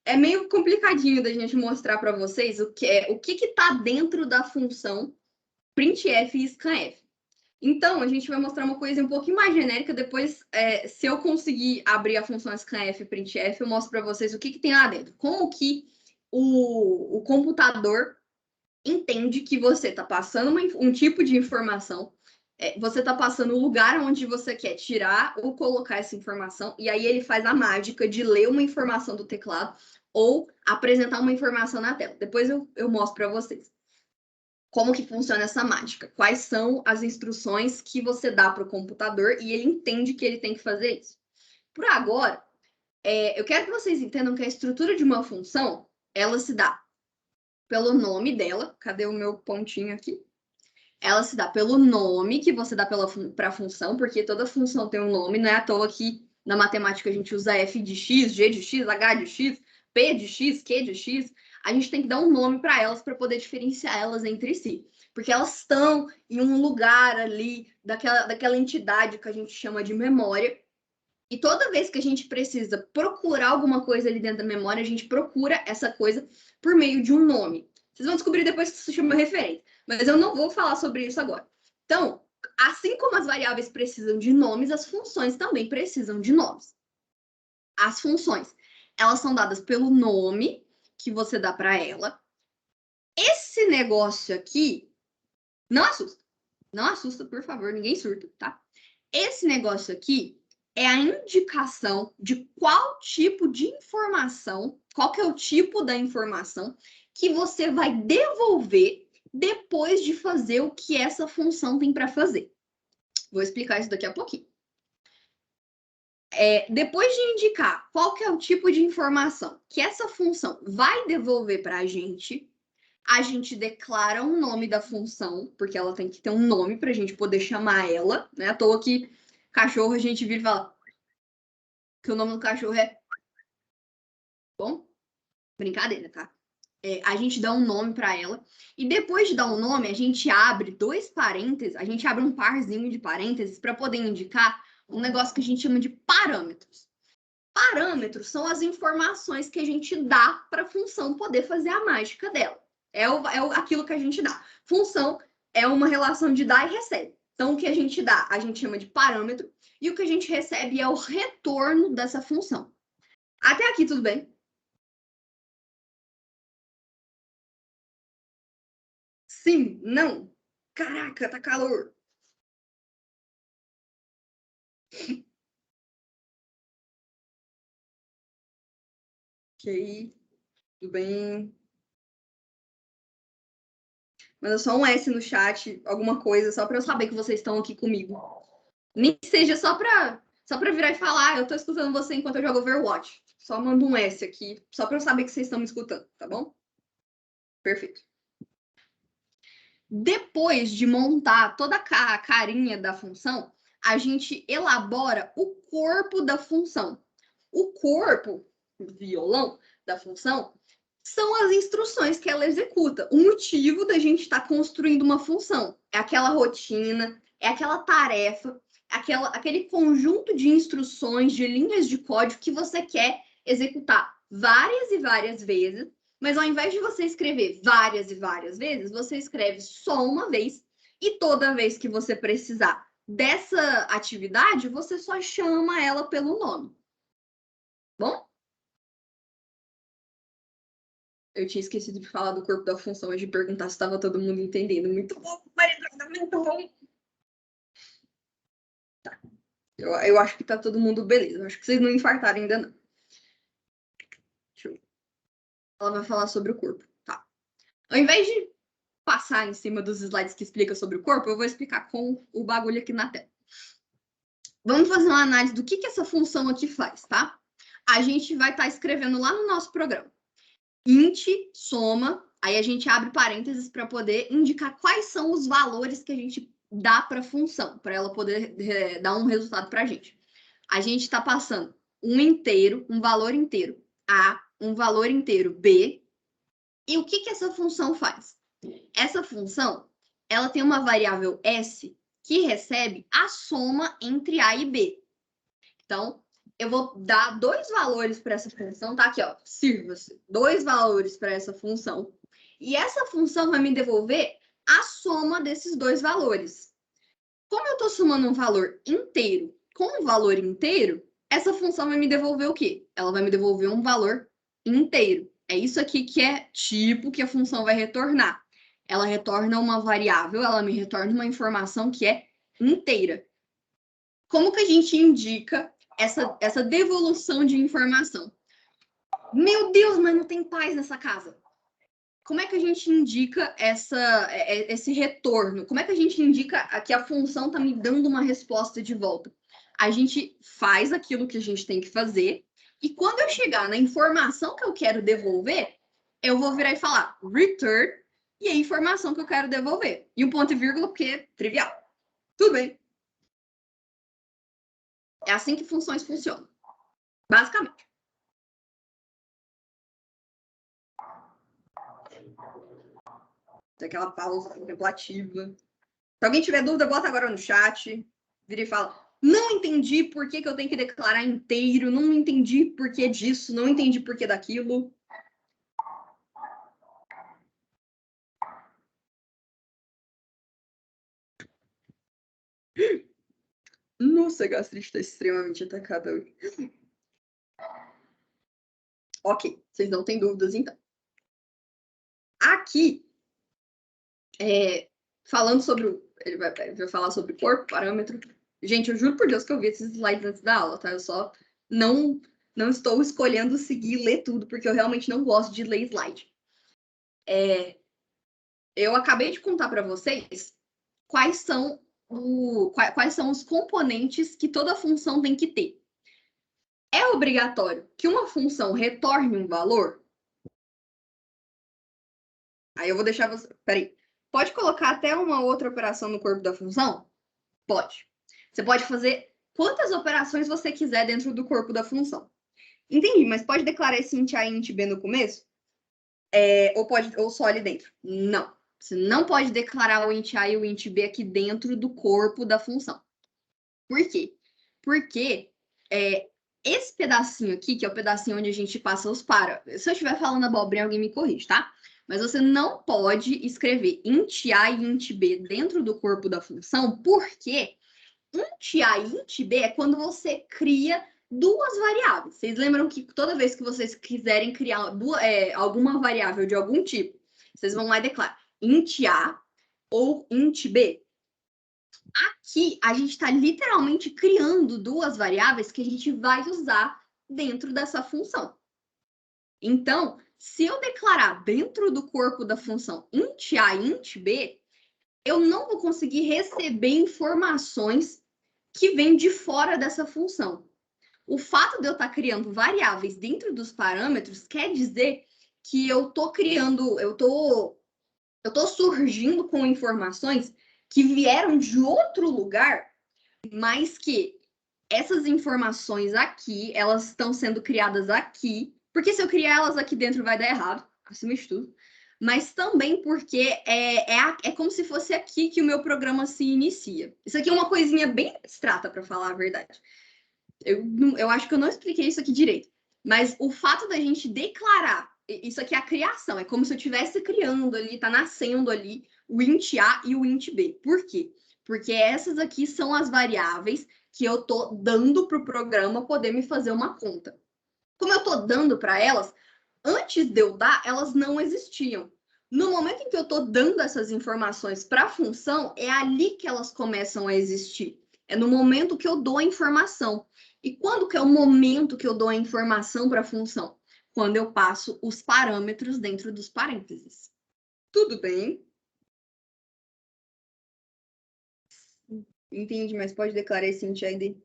É meio complicadinho da gente mostrar para vocês o que tá dentro da função printf e scanf. Então, a gente vai mostrar uma coisa um pouquinho mais genérica. Depois, se eu conseguir abrir a função scanf e printf, eu mostro para vocês o que tem lá dentro. Como que o computador entende que você está passando um tipo de informação, você está passando o lugar onde você quer tirar ou colocar essa informação, e aí ele faz a mágica de ler uma informação do teclado ou apresentar uma informação na tela. Depois eu mostro para vocês como que funciona essa mágica, quais são as instruções que você dá para o computador e ele entende que ele tem que fazer isso. Por agora, eu quero que vocês entendam que a estrutura de uma função, ela se dá pelo nome dela. Cadê o meu pontinho aqui? Ela se dá pelo nome que você dá para a função, porque toda função tem um nome, não é à toa que na matemática a gente usa f de x, g de x, h de x, p de x, q de x. A gente tem que dar um nome para elas para poder diferenciar elas entre si, porque elas estão em um lugar ali daquela entidade que a gente chama de memória. E toda vez que a gente precisa procurar alguma coisa ali dentro da memória, a gente procura essa coisa por meio de um nome. Vocês vão descobrir depois que isso se chama referência, mas eu não vou falar sobre isso agora. Então, assim como as variáveis precisam de nomes, as funções também precisam de nomes. As funções, elas são dadas pelo nome que você dá para ela. Esse negócio aqui, não assusta, por favor, ninguém surta, tá? Esse negócio aqui é a indicação de qual tipo de informação, qual que é o tipo da informação que você vai devolver depois de fazer o que essa função tem para fazer. Vou explicar isso daqui a pouquinho. Depois de indicar qual que é o tipo de informação que essa função vai devolver para a gente declara um nome da função, porque ela tem que ter um nome para a gente poder chamar ela, né? À toa que cachorro a gente vira e fala que o nome do cachorro é... Bom, brincadeira, tá? A gente dá um nome para ela, e depois de dar um nome, a gente abre dois parênteses, a gente abre um parzinho de parênteses para poder indicar um negócio que a gente chama de parâmetros. Parâmetros são as informações que a gente dá para a função poder fazer a mágica dela. Aquilo que a gente dá. Função é uma relação de dar e recebe. Então, o que a gente dá, a gente chama de parâmetro, e o que a gente recebe é o retorno dessa função. Até aqui, tudo bem? Sim? Não? Caraca, tá calor. Ok, tudo bem. Manda só um S no chat, alguma coisa, só para eu saber que vocês estão aqui comigo. Nem que seja só para virar e falar, eu tô escutando você enquanto eu jogo Overwatch. Só manda um S aqui, só para eu saber que vocês estão me escutando, tá bom? Perfeito. Depois de montar toda a carinha da função, a gente elabora o corpo da função. O corpo, o violão da função, são as instruções que ela executa. O motivo da gente estar construindo uma função é aquela rotina, é aquela tarefa, aquele conjunto de instruções, de linhas de código que você quer executar várias e várias vezes, mas ao invés de você escrever várias e várias vezes, você escreve só uma vez e toda vez que você precisar dessa atividade, você só chama ela pelo nome. Bom? Eu tinha esquecido de falar do corpo da função e de perguntar se estava todo mundo entendendo. Muito bom, Mariana, muito bom. Tá. Eu acho que tá todo mundo beleza. Eu acho que vocês não infartaram ainda não. Deixa eu ver. Ela vai falar sobre o corpo. Tá. Ao invés de passar em cima dos slides que explicam sobre o corpo, eu vou explicar com o bagulho aqui na tela. Vamos fazer uma análise do que essa função aqui faz, tá? A gente vai estar escrevendo lá no nosso programa. Int, soma, aí a gente abre parênteses para poder indicar quais são os valores que a gente dá para a função, para ela poder dar um resultado para a gente. A gente está passando um valor inteiro, A, um valor inteiro, B. E o que essa função faz? Essa função, ela tem uma variável S que recebe a soma entre A e B. Então, eu vou dar 2 valores para essa função, tá aqui, ó, sirva-se, 2 valores para essa função. E essa função vai me devolver a soma desses 2 valores. Como eu estou somando um valor inteiro com um valor inteiro, essa função vai me devolver o quê? Ela vai me devolver um valor inteiro. É isso aqui que é tipo que a função vai retornar. Ela retorna uma variável, ela me retorna uma informação que é inteira. Como que a gente indica essa devolução de informação? Meu Deus, mas não tem paz nessa casa. Como é que a gente indica esse retorno? Como é que a gente indica que a função está me dando uma resposta de volta? A gente faz aquilo que a gente tem que fazer e quando eu chegar na informação que eu quero devolver, eu vou virar e falar return e a informação que eu quero devolver. E um ponto e vírgula, porque é trivial. Tudo bem. É assim que funções funcionam. Basicamente. Aquela pausa contemplativa. Se alguém tiver dúvida, bota agora no chat. Vira e fala, não entendi por que eu tenho que declarar inteiro, não entendi por que disso, não entendi por que daquilo. Nossa, a gastrite está extremamente atacada hoje. Ok, vocês não têm dúvidas, então. Aqui, falando sobre ele vai falar sobre corpo, parâmetro. Gente, eu juro por Deus que eu vi esses slides antes da aula, tá? Eu só não estou escolhendo seguir e ler tudo, porque eu realmente não gosto de ler slide. Eu acabei de contar para vocês quais são os componentes que toda função tem que ter. É obrigatório que uma função retorne um valor? Aí eu vou deixar você... Peraí. Pode colocar até uma outra operação no corpo da função? Pode. Você pode fazer quantas operações você quiser dentro do corpo da função. Entendi, mas pode declarar esse int A e int B no começo? Ou só ali dentro? Não. Você não pode declarar o int A e o int B aqui dentro do corpo da função. Por quê? Porque esse pedacinho aqui, que é o pedacinho onde a gente passa os parâmetros. Se eu estiver falando abobrinha, alguém me corrige, tá? Mas você não pode escrever int A e int B dentro do corpo da função, porque int A e int B é quando você cria 2 variáveis. Vocês lembram que toda vez que vocês quiserem criar alguma variável de algum tipo, vocês vão lá e declaram int A ou int B? Aqui, a gente está literalmente criando 2 variáveis que a gente vai usar dentro dessa função. Então, se eu declarar dentro do corpo da função int A e int B, eu não vou conseguir receber informações que vêm de fora dessa função. O fato de eu estar criando variáveis dentro dos parâmetros quer dizer que eu estou criando, eu estou surgindo com informações que vieram de outro lugar, mas que essas informações aqui, elas estão sendo criadas aqui, porque se eu criar elas aqui dentro vai dar errado, acima de tudo. mas também porque é como se fosse aqui que o meu programa se inicia. Isso aqui é uma coisinha bem abstrata, para falar a verdade. Eu acho que eu não expliquei isso aqui direito, mas o fato da gente declarar, isso aqui é a criação, é como se eu estivesse criando ali, tá nascendo ali o int A e o int B. Por quê? Porque essas aqui são as variáveis que eu tô dando para o programa poder me fazer uma conta. Como eu tô dando para elas, antes de eu dar, elas não existiam. No momento em que eu estou dando essas informações para a função, é ali que elas começam a existir. É no momento que eu dou a informação. E quando que é o momento que eu dou a informação para a função? Quando eu passo os parâmetros dentro dos parênteses. Tudo bem? Entendi, mas pode declarar esse int ID?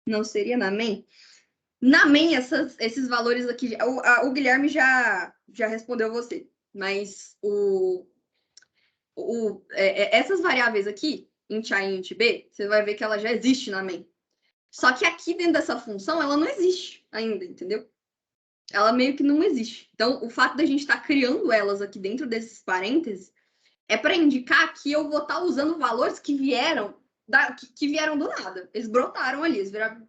Não seria na main? Na main, esses valores aqui, o Guilherme já respondeu você, mas essas variáveis aqui, int A e int B, você vai ver que ela já existe na main. Só que aqui dentro dessa função, ela não existe ainda, entendeu? Ela meio que não existe. Então, o fato da gente estar criando elas aqui dentro desses parênteses é para indicar que eu vou estar usando valores que vieram do nada. Eles brotaram ali, eles viraram,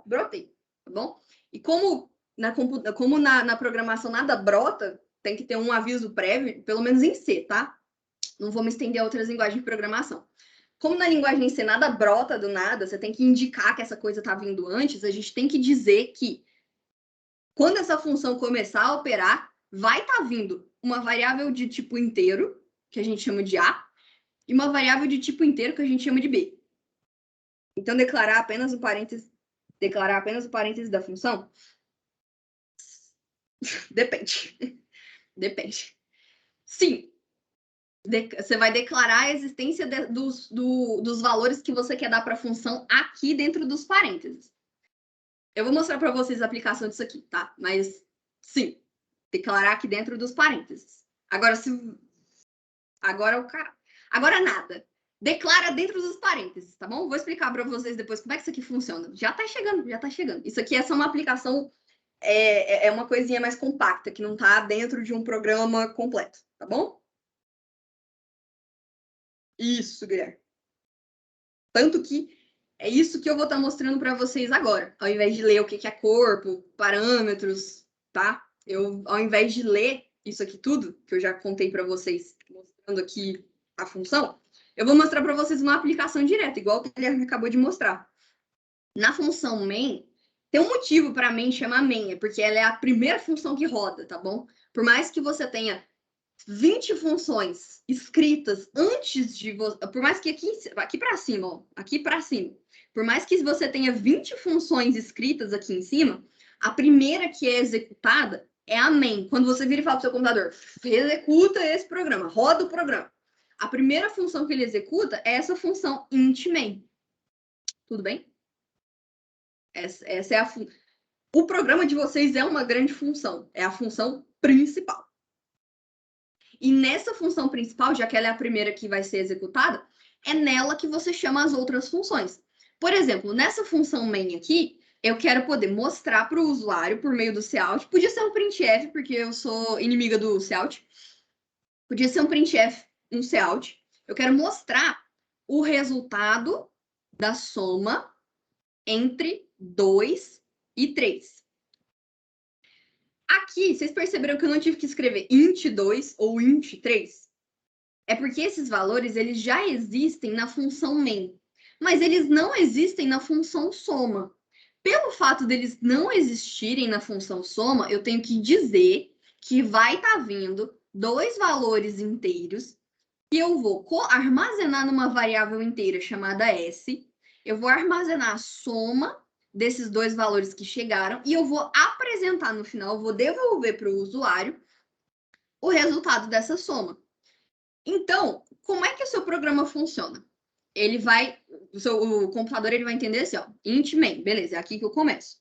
brotei, tá bom? E como na programação nada brota, tem que ter um aviso prévio, pelo menos em C, tá? Não vou me estender a outras linguagens de programação. Como na linguagem em C nada brota do nada, você tem que indicar que essa coisa está vindo antes, a gente tem que dizer que quando essa função começar a operar, vai estar vindo uma variável de tipo inteiro, que a gente chama de A, e uma variável de tipo inteiro, que a gente chama de B. Então, declarar apenas o parêntese da função? Depende. Depende. Sim, você vai declarar a existência dos valores que você quer dar para a função aqui dentro dos parênteses. Eu vou mostrar para vocês a aplicação disso aqui, tá? Mas, sim, declarar aqui dentro dos parênteses. Agora nada. Declara dentro dos parênteses, tá bom? Vou explicar para vocês depois como é que isso aqui funciona. Já tá chegando. Isso aqui é só uma aplicação, é uma coisinha mais compacta, que não tá dentro de um programa completo, tá bom? Isso, Guilherme. Tanto que é isso que eu vou estar mostrando para vocês agora. Ao invés de ler o que é corpo, parâmetros, tá? Ao invés de ler isso aqui tudo, que eu já contei para vocês, mostrando aqui a função, eu vou mostrar para vocês uma aplicação direta, igual que ele acabou de mostrar. Na função main, tem um motivo para main chamar main, é porque ela é a primeira função que roda, tá bom? Por mais que você tenha 20 funções escritas antes de você, por mais que aqui para cima, ó, aqui para cima, por mais que você tenha 20 funções escritas aqui em cima, a primeira que é executada é a main. Quando você vira e fala para o seu computador, executa esse programa, roda o programa. A primeira função que ele executa é essa função int main. Tudo bem? Essa é o programa de vocês é uma grande função, é a função principal. E nessa função principal, já que ela é a primeira que vai ser executada, é nela que você chama as outras funções. Por exemplo, nessa função main aqui, eu quero poder mostrar para o usuário por meio do cout. Podia ser um printf, porque eu sou inimiga do cout. Podia ser um printf, um cout. Eu quero mostrar o resultado da soma entre 2 e 3. Aqui, vocês perceberam que eu não tive que escrever int2 ou int3? É porque esses valores eles já existem na função main, mas eles não existem na função soma. Pelo fato deles não existirem na função soma, eu tenho que dizer que vai estar vindo dois valores inteiros que eu vou armazenar numa variável inteira chamada s. Eu vou armazenar a soma desses dois valores que chegaram e eu vou apresentar no final, eu vou devolver para o usuário o resultado dessa soma. Então, como é que o seu programa funciona? O computador ele vai entender assim, ó, int main, beleza, é aqui que eu começo.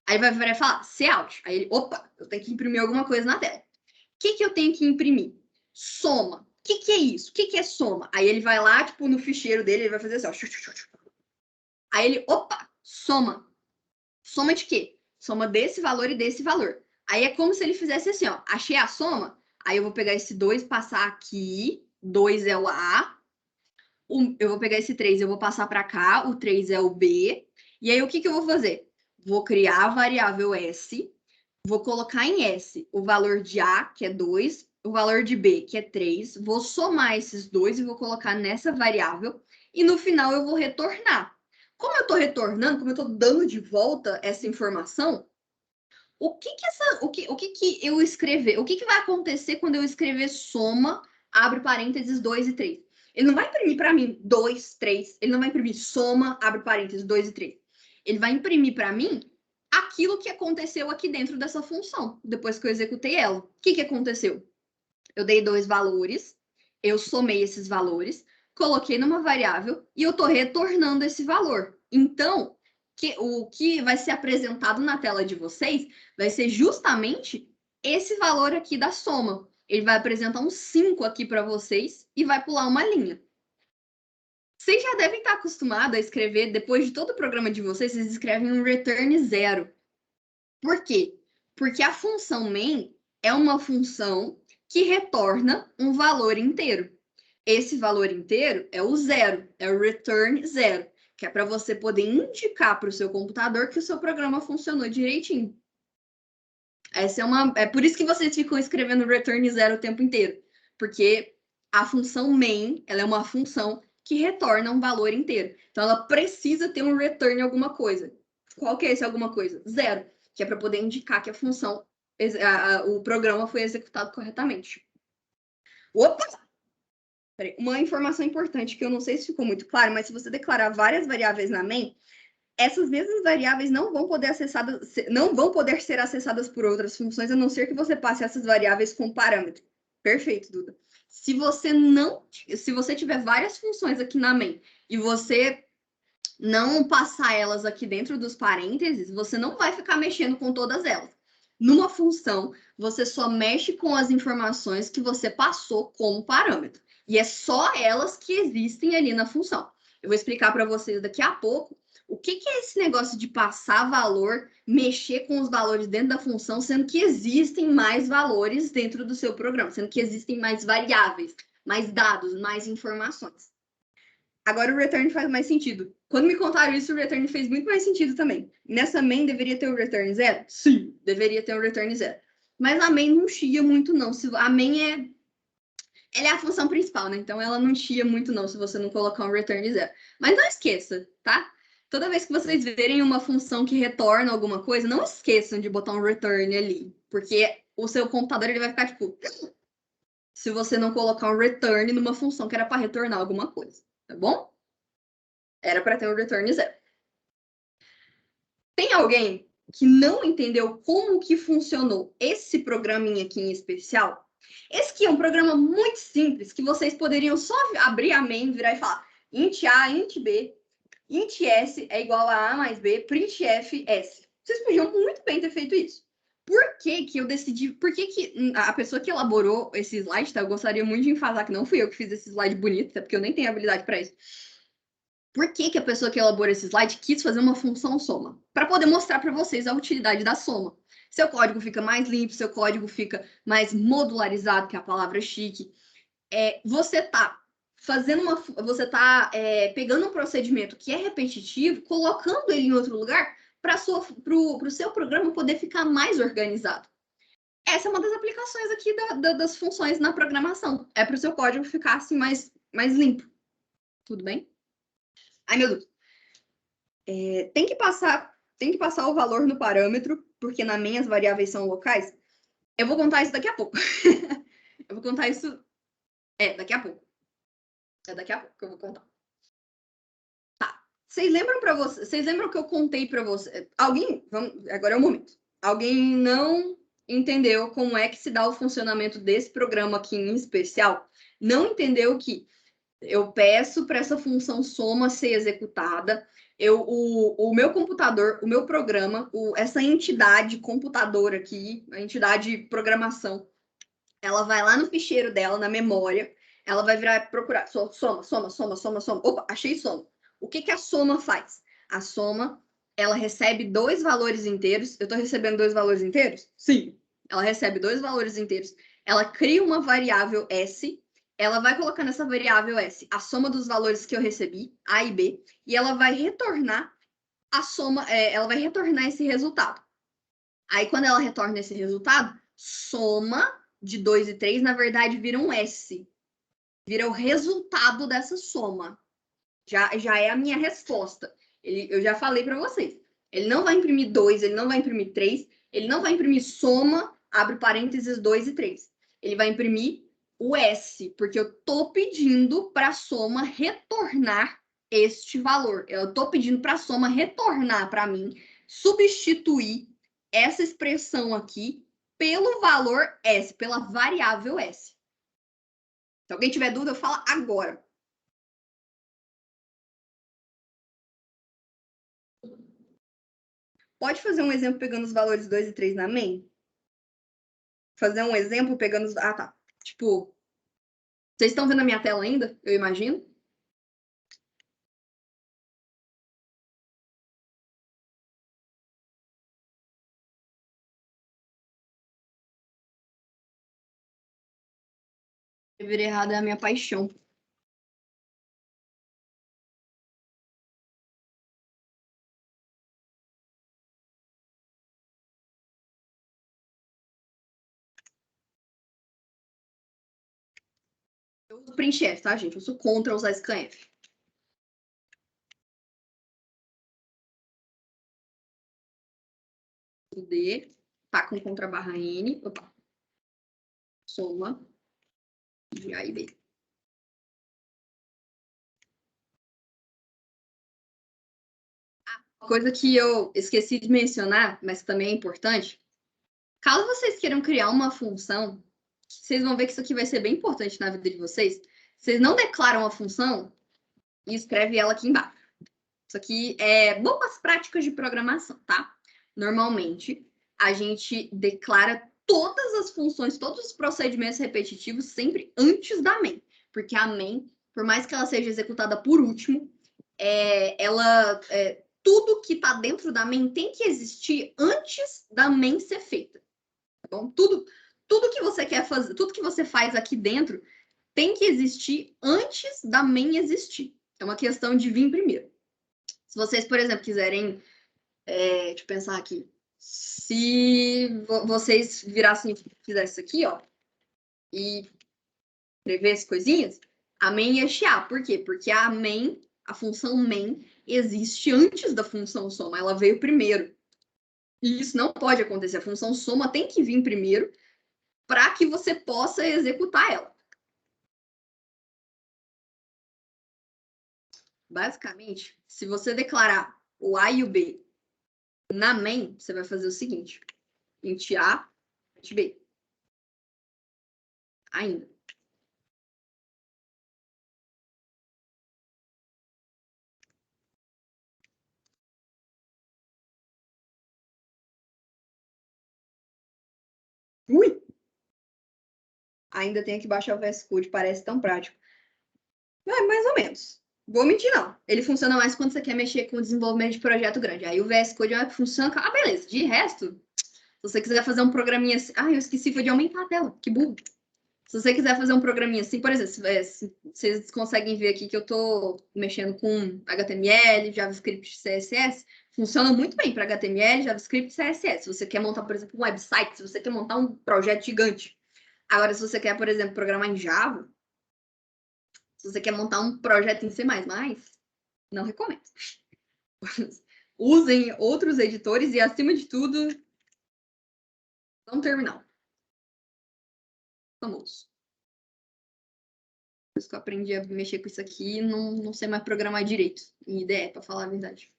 Aí vai virar e falar, cout. Aí ele, opa, eu tenho que imprimir alguma coisa na tela. O que eu tenho que imprimir? Soma. O que é isso? O que é soma? Aí ele vai lá, tipo, no ficheiro dele, ele vai fazer assim, ó. Aí ele, opa, soma. Soma de quê? Soma desse valor e desse valor. Aí é como se ele fizesse assim, ó, achei a soma, Aí eu vou pegar esse 2, passar aqui. 2 é o A. Eu vou pegar esse 3, eu vou passar para cá. O 3 é o B. E aí, o que eu vou fazer? Vou criar a variável S. Vou colocar em S o valor de A, que é 2. O valor de B, que é 3. Vou somar esses dois e vou colocar nessa variável. E no final, eu vou retornar. Como eu estou retornando, como eu estou dando de volta essa informação, o que eu escrever? O que vai acontecer quando eu escrever soma, abre parênteses, 2 e 3? Ele não vai imprimir para mim 2, 3. Ele não vai imprimir soma, abre parênteses, 2 e 3. Ele vai imprimir para mim aquilo que aconteceu aqui dentro dessa função, depois que eu executei ela. O que aconteceu? Eu dei 2 valores, eu somei esses valores, coloquei numa variável e eu estou retornando esse valor. Então, o que vai ser apresentado na tela de vocês vai ser justamente esse valor aqui da soma. Ele vai apresentar um 5 aqui para vocês e vai pular uma linha. Vocês já devem estar acostumados a escrever, depois de todo o programa de vocês escrevem um return 0. Por quê? Porque a função main é uma função que retorna um valor inteiro. Esse valor inteiro é o 0, é o return 0, que é para você poder indicar para o seu computador que o seu programa funcionou direitinho. É por isso que vocês ficam escrevendo return 0 o tempo inteiro, porque a função main, ela é uma função que retorna um valor inteiro. Então, ela precisa ter um return alguma coisa. Qual que é esse alguma coisa? 0, que é para poder indicar que a função, o programa foi executado corretamente. Opa! Uma informação importante que eu não sei se ficou muito claro, mas se você declarar várias variáveis na main, essas mesmas variáveis não vão poder ser acessadas por outras funções, a não ser que você passe essas variáveis com parâmetro. Perfeito, Duda. Se você tiver várias funções aqui na main e você não passar elas aqui dentro dos parênteses, você não vai ficar mexendo com todas elas. Numa função, você só mexe com as informações que você passou como parâmetro. E é só elas que existem ali na função. Eu vou explicar para vocês daqui a pouco o que é esse negócio de passar valor, mexer com os valores dentro da função, sendo que existem mais valores dentro do seu programa, sendo que existem mais variáveis, mais dados, mais informações. Agora o return faz mais sentido. Quando me contaram isso, o return fez muito mais sentido também. Nessa main deveria ter o return 0? Sim, deveria ter um return 0. Mas a main não chia muito, não. A main ela é a função principal, né? Então ela não chia muito, não, se você não colocar um return 0. Mas não esqueça, tá? Toda vez que vocês verem uma função que retorna alguma coisa, não esqueçam de botar um return ali. Porque o seu computador ele vai ficar tipo... se você não colocar um return numa função que era para retornar alguma coisa. Tá bom? Era para ter um return 0. Tem alguém que não entendeu como que funcionou esse programinha aqui em especial? Esse aqui é um programa muito simples, que vocês poderiam só abrir a main, virar e falar int A, int B, int S é igual a A mais B, printf S. Vocês podiam muito bem ter feito isso. Por que que eu decidi... Por que que a pessoa que elaborou esse slide, tá? Eu gostaria muito de enfatizar que não fui eu que fiz esse slide bonito, tá? Porque eu nem tenho habilidade para isso. Por que que a pessoa que elaborou esse slide quis fazer uma função soma? Para poder mostrar para vocês a utilidade da soma. Seu código fica mais limpo, seu código fica mais modularizado, que é a palavra chique. Você tá pegando um procedimento que é repetitivo, colocando ele em outro lugar para o seu programa poder ficar mais organizado. Essa é uma das aplicações aqui das funções na programação. É para o seu código ficar assim mais limpo. Tudo bem? Ai, meu Deus. Tem que passar o valor no parâmetro, porque na main as variáveis são locais. Eu vou contar isso daqui a pouco. Eu vou contar isso... daqui a pouco. É daqui a pouco que eu vou contar. Tá. Vocês lembram que eu contei para vocês? Agora é o momento. Alguém não entendeu como é que se dá o funcionamento desse programa aqui em especial? Não entendeu que eu peço para essa função soma ser executada. O meu computador, o meu programa, essa entidade computador aqui, a entidade programação, ela vai lá no ficheiro dela, na memória, ela vai virar procurar soma. Opa, achei soma. O que a soma faz? A soma, ela recebe 2 valores inteiros. Eu estou recebendo 2 valores inteiros? Sim. Ela recebe 2 valores inteiros. ela cria uma variável S, ela vai colocar nessa variável S a soma dos valores que eu recebi, A e B, e ela vai retornar a soma, ela vai retornar esse resultado. Aí, quando ela retorna esse resultado, soma de 2 e 3, na verdade, vira um S. Vira o resultado dessa soma. Já é a minha resposta. Eu já falei para vocês. Ele não vai imprimir 2, ele não vai imprimir 3, ele não vai imprimir soma, abre parênteses, 2 e 3. Ele vai imprimir o S, porque eu estou pedindo para a soma retornar este valor. Eu estou pedindo para a soma retornar para mim, substituir essa expressão aqui pelo valor S, pela variável S. Se alguém tiver dúvida, fala agora. Pode fazer um exemplo pegando os valores 2 e 3 na main? Fazer um exemplo pegando os... Ah, tá. Tipo, vocês estão vendo a minha tela ainda? Eu imagino. Escrever errado é a minha paixão. Eu uso printf, tá, gente? Eu sou contra usar scanf. D, tá com contra barra N, opa, soma de A e B. Uma coisa que eu esqueci de mencionar, mas também é importante, caso vocês queiram criar uma função, vocês vão ver que isso aqui vai ser bem importante na vida de vocês. Vocês não declaram a função e escreve ela aqui embaixo. Isso aqui é boas práticas de programação, tá? Normalmente, a gente declara todas as funções, todos os procedimentos repetitivos sempre antes da main. Porque a main, por mais que ela seja executada por último, tudo que está dentro da main tem que existir antes da main ser feita. Tá bom? Tudo que você quer fazer, tudo que você faz aqui dentro tem que existir antes da main existir. É uma questão de vir primeiro. Se vocês, por exemplo, quiserem... deixa eu pensar aqui. Se vocês virassem, fizessem isso aqui, ó, e escrevesse coisinhas, a main ia chiar. Por quê? Porque a main, a função main, existe antes da função soma. Ela veio primeiro. E isso não pode acontecer. A função soma tem que vir primeiro para que você possa executar ela. Basicamente, se você declarar o A e o B na main, você vai fazer o seguinte: int A, int B. Ainda. Ui! Ainda tenho que baixar o VS Code, parece tão prático. Mais ou menos. Vou mentir, não. Ele funciona mais quando você quer mexer com o desenvolvimento de projeto grande. Aí o VS Code funciona... Ah, beleza. De resto, se você quiser fazer um programinha assim... Ah, eu esqueci, foi de aumentar a tela. Que burro. Se você quiser fazer um programinha assim, por exemplo, vocês conseguem ver aqui que eu tô mexendo com HTML, JavaScript, CSS, funciona muito bem para HTML, JavaScript e CSS. Se você quer montar, por exemplo, um website, se você quer montar um projeto gigante. Agora, se você quer, por exemplo, programar em Java, se você quer montar um projeto em C++, não recomendo. Usem outros editores e, acima de tudo, um terminal. Famoso. Depois que eu aprendi a mexer com isso aqui, não sei mais programar direito em IDE, para falar a verdade.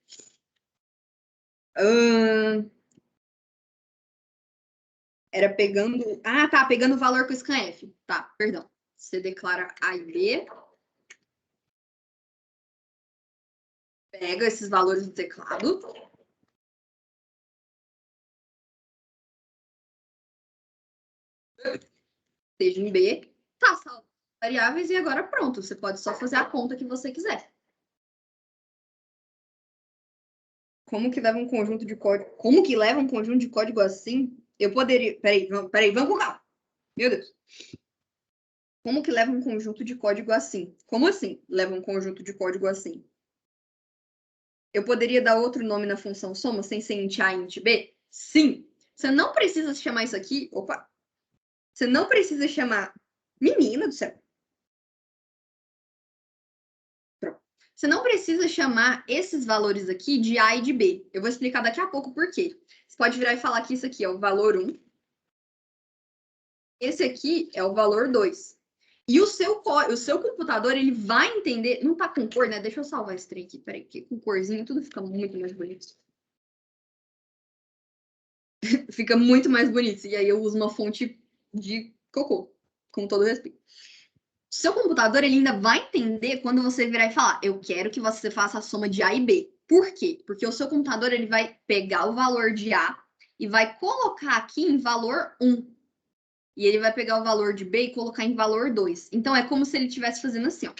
Era pegando... Ah, tá, pegando o valor com o scanf. Tá, perdão. Você declara A e B. Pega esses valores do teclado. Seja em B. Tá, salva variáveis e agora pronto. Você pode só fazer a conta que você quiser. Como que leva um conjunto de código? Como que leva um conjunto de código assim? Eu poderia... Peraí, vamos com calma. Meu Deus. Como que leva um conjunto de código assim? Como assim leva um conjunto de código assim? Eu poderia dar outro nome na função soma sem ser int A e int B? Sim. Você não precisa chamar isso aqui... Opa! Você não precisa chamar... Menina do céu! Pronto. Você não precisa chamar esses valores aqui de A e de B. Eu vou explicar daqui a pouco por quê. Você pode virar e falar que isso aqui é o valor 1. Esse aqui é o valor 2. E o seu computador, ele vai entender... Não tá com cor, né? Deixa eu salvar esse trem aqui. Peraí, porque com corzinho tudo fica muito mais bonito. Fica muito mais bonito. E aí eu uso uma fonte de cocô, com todo respeito. Seu computador, ele ainda vai entender quando você virar e falar, eu quero que você faça a soma de A e B. Por quê? Porque o seu computador, ele vai pegar o valor de A e vai colocar aqui em valor 1. E ele vai pegar o valor de B e colocar em valor 2. Então, é como se ele estivesse fazendo assim, ó.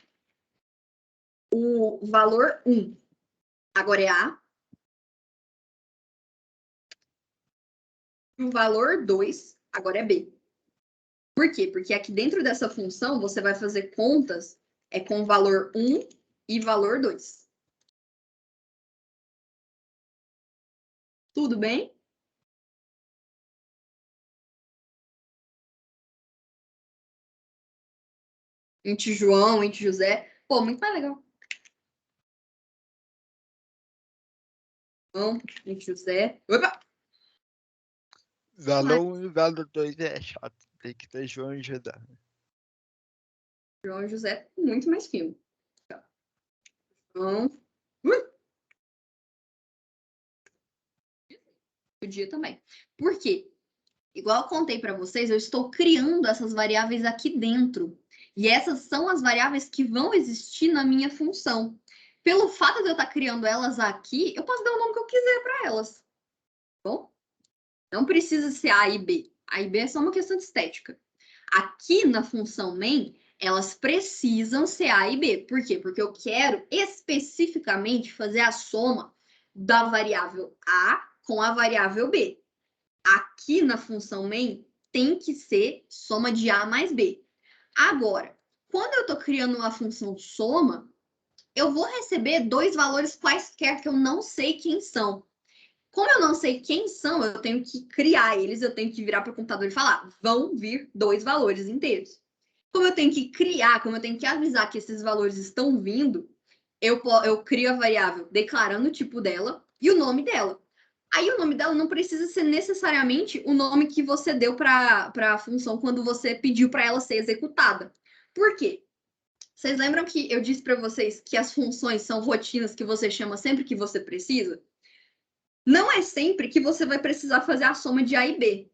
O valor 1 agora é A. E o valor 2 agora é B. Por quê? Porque aqui dentro dessa função, você vai fazer contas com valor 1 e valor 2. Tudo bem? Int João, int José. Pô, muito mais legal. João, int José. Opa! Valor 1 e valor 2 é chato. Tem que ter João e José. João e José, muito mais fino. João. Podia também. Por quê? Igual eu contei para vocês, eu estou criando essas variáveis aqui dentro. E essas são as variáveis que vão existir na minha função. Pelo fato de eu estar criando elas aqui, eu posso dar o nome que eu quiser para elas. Bom? Não precisa ser A e B. A e B é só uma questão de estética. Aqui na função main, elas precisam ser A e B. Por quê? Porque eu quero especificamente fazer a soma da variável A com a variável B. Aqui na função main, tem que ser soma de A mais B. Agora, quando eu estou criando uma função soma, eu vou receber dois valores quaisquer que eu não sei quem são. Como eu não sei quem são, eu tenho que criar eles, eu tenho que virar para o computador e falar, vão vir dois valores inteiros. Como eu tenho que criar, como eu tenho que avisar que esses valores estão vindo, eu crio a variável declarando o tipo dela e o nome dela. Aí o nome dela não precisa ser necessariamente o nome que você deu para a função quando você pediu para ela ser executada. Por quê? Vocês lembram que eu disse para vocês que as funções são rotinas que você chama sempre que você precisa? Não é sempre que você vai precisar fazer a soma de A e B.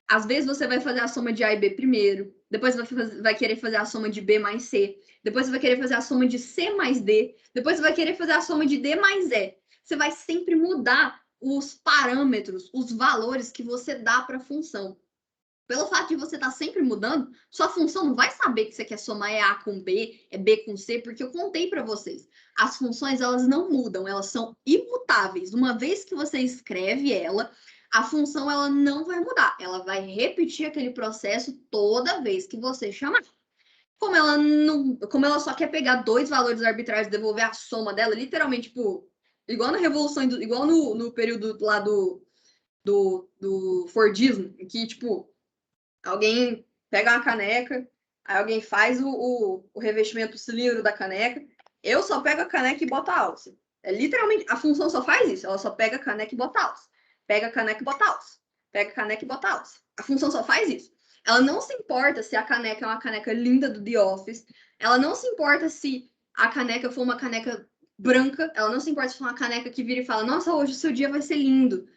Às vezes você vai fazer a soma de A e B primeiro, depois vai querer fazer a soma de B mais C, depois você vai querer fazer a soma de C mais D, depois você vai querer fazer a soma de D mais E. Você vai sempre mudar os parâmetros, os valores que você dá para a função. Pelo fato de você estar sempre mudando, sua função não vai saber que você quer somar é A com B, é B com C, porque eu contei para vocês. As funções, elas não mudam, elas são imutáveis. Uma vez que você escreve ela, a função ela não vai mudar. Ela vai repetir aquele processo toda vez que você chamar. Como ela só quer pegar dois valores arbitrários e devolver a soma dela, literalmente, tipo, igual na Revolução, igual no período lá do Fordismo, que, tipo, alguém pega uma caneca, aí alguém faz o revestimento cilindro da caneca. Eu só pego a caneca e boto a alça. É literalmente, a função só faz isso. Ela só pega a caneca e bota a alça. Pega a caneca e bota a alça. Pega a caneca e bota a alça. A função só faz isso. Ela não se importa se a caneca é uma caneca linda do The Office. Ela não se importa se a caneca for uma caneca branca. Ela não se importa se for uma caneca que vira e fala, nossa, hoje o seu dia vai ser lindo.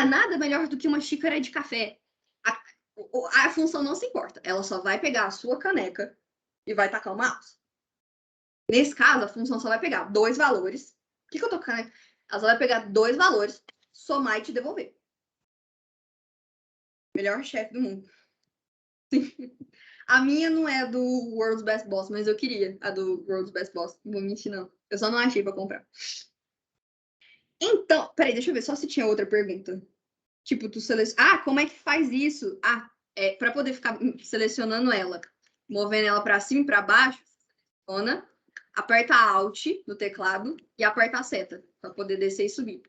Nada melhor do que uma xícara de café. A função não se importa. Ela só vai pegar a sua caneca e vai tacar uma alça. Nesse caso, a função só vai pegar dois valores. O que eu tô caneca? Ela só vai pegar dois valores, somar e te devolver. Melhor chefe do mundo. A minha não é do World's Best Boss, mas eu queria a do World's Best Boss. Não vou mentir, não. Eu só não achei pra comprar. Então, peraí, deixa eu ver só se tinha outra pergunta. Tipo, tu seleciona. Como é que faz isso? para poder ficar selecionando ela, movendo ela para cima e para baixo, seleciona, aperta Alt no teclado e aperta a seta para poder descer e subir.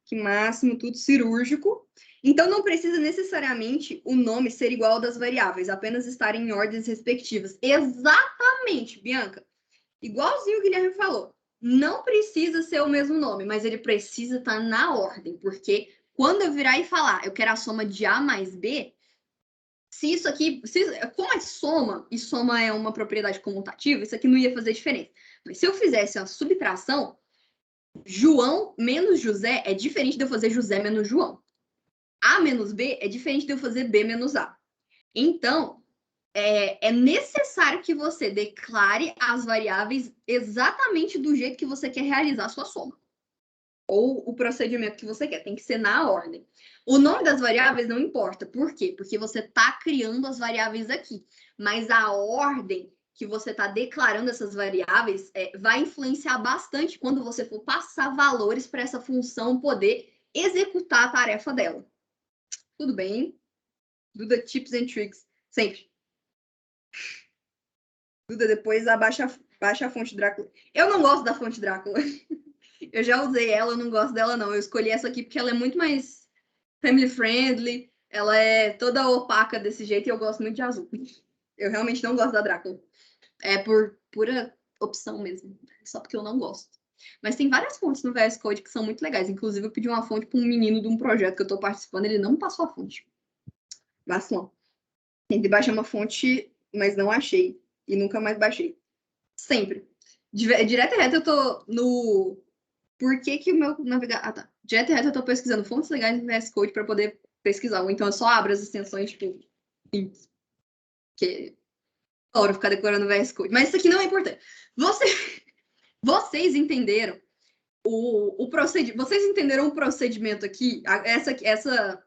Que máximo, tudo cirúrgico. Então, não precisa necessariamente o nome ser igual ao das variáveis, apenas estarem em ordens respectivas. Exatamente, Bianca. Igualzinho o Guilherme falou. Não precisa ser o mesmo nome, mas ele precisa estar na ordem, porque quando eu virar e falar, eu quero a soma de A mais B, se isso aqui, como é soma, e soma é uma propriedade comutativa, isso aqui não ia fazer diferença. Mas se eu fizesse uma subtração, João menos José é diferente de eu fazer José menos João. A menos B é diferente de eu fazer B menos A. Então, é necessário que você declare as variáveis exatamente do jeito que você quer realizar a sua soma. Ou o procedimento que você quer, tem que ser na ordem. O nome das variáveis não importa. Por quê? Porque você está criando as variáveis aqui. Mas a ordem que você está declarando essas variáveis vai influenciar bastante quando você for passar valores para essa função poder executar a tarefa dela. Tudo bem? Duda Tips and Tricks. Sempre. Duda, depois baixa a fonte Drácula. Eu não gosto da fonte Drácula. Eu já usei ela, eu não gosto dela, não. Eu escolhi essa aqui porque ela é muito mais family friendly. Ela é toda opaca desse jeito e eu gosto muito de azul. Eu realmente não gosto da Drácula. É por pura opção mesmo. Só porque eu não gosto. Mas tem várias fontes no VS Code que são muito legais. Inclusive, eu pedi uma fonte para um menino de um projeto que eu estou participando. Ele não me passou a fonte. Vacilão. Tentei baixar uma fonte, mas não achei. E nunca mais baixei. Sempre. Direto e reto eu tô no... Por que o meu navegador... Ah, tá. Direto e reto eu tô pesquisando fontes legais no VS Code para poder pesquisar. Ou então eu só abro as extensões, tipo... Porque... Adoro ficar decorando o VS Code. Mas isso aqui não é importante. Vocês entenderam o procedimento... Vocês entenderam o procedimento aqui? Essa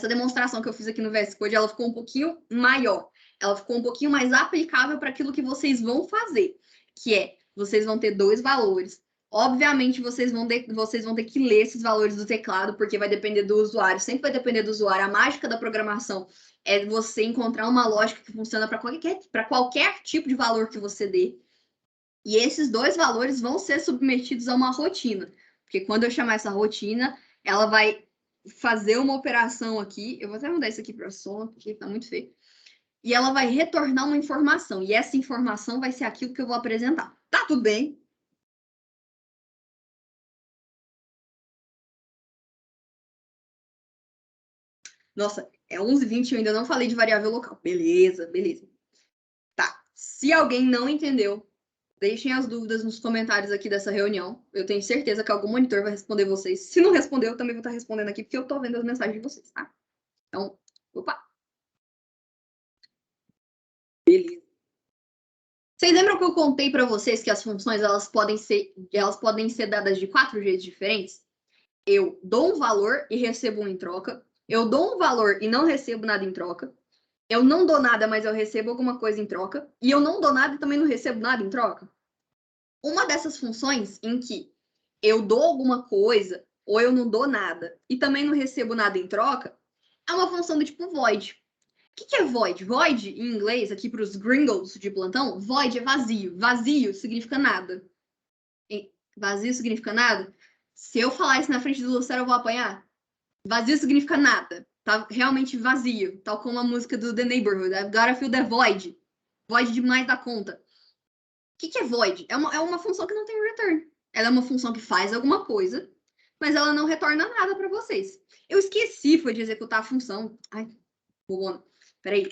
demonstração que eu fiz aqui no VS Code, ela ficou um pouquinho maior. Ela ficou um pouquinho mais aplicável para aquilo que vocês vão fazer. Que é, vocês vão ter dois valores. Obviamente, vocês vão ter que ler esses valores do teclado, porque vai depender do usuário. Sempre vai depender do usuário. A mágica da programação é você encontrar uma lógica que funciona para qualquer tipo de valor que você dê. E esses dois valores vão ser submetidos a uma rotina. Porque quando eu chamar essa rotina, ela vai fazer uma operação aqui. Eu vou até mudar isso aqui para soma, porque tá muito feio. E ela vai retornar uma informação. E essa informação vai ser aquilo que eu vou apresentar. Tá tudo bem? Nossa, é 11h20 e eu ainda não falei de variável local. Beleza, beleza. Tá. Se alguém não entendeu, deixem as dúvidas nos comentários aqui dessa reunião. Eu tenho certeza que algum monitor vai responder vocês. Se não responder, eu também vou estar respondendo aqui, porque eu tô vendo as mensagens de vocês, tá? Então, opa. Beleza. Vocês lembram que eu contei para vocês que as funções elas podem ser dadas de 4 jeitos diferentes? Eu dou um valor e recebo um em troca. Eu dou um valor e não recebo nada em troca. Eu não dou nada, mas eu recebo alguma coisa em troca. E eu não dou nada e também não recebo nada em troca. Uma dessas funções em que eu dou alguma coisa ou eu não dou nada e também não recebo nada em troca é uma função do tipo void. O que é void? Void, em inglês, aqui para os gringos de plantão, void é vazio. Vazio significa nada. Vazio significa nada? Se eu falar isso na frente do Lucero, eu vou apanhar? Vazio significa nada. Tá realmente vazio. Tal como a música do The Neighborhood. I've gotta feel the void. Void demais da conta. O que é void? É uma função que não tem return. Ela é uma função que faz alguma coisa, mas ela não retorna nada para vocês. Eu esqueci, foi de executar a função. Ai, bobona. Peraí.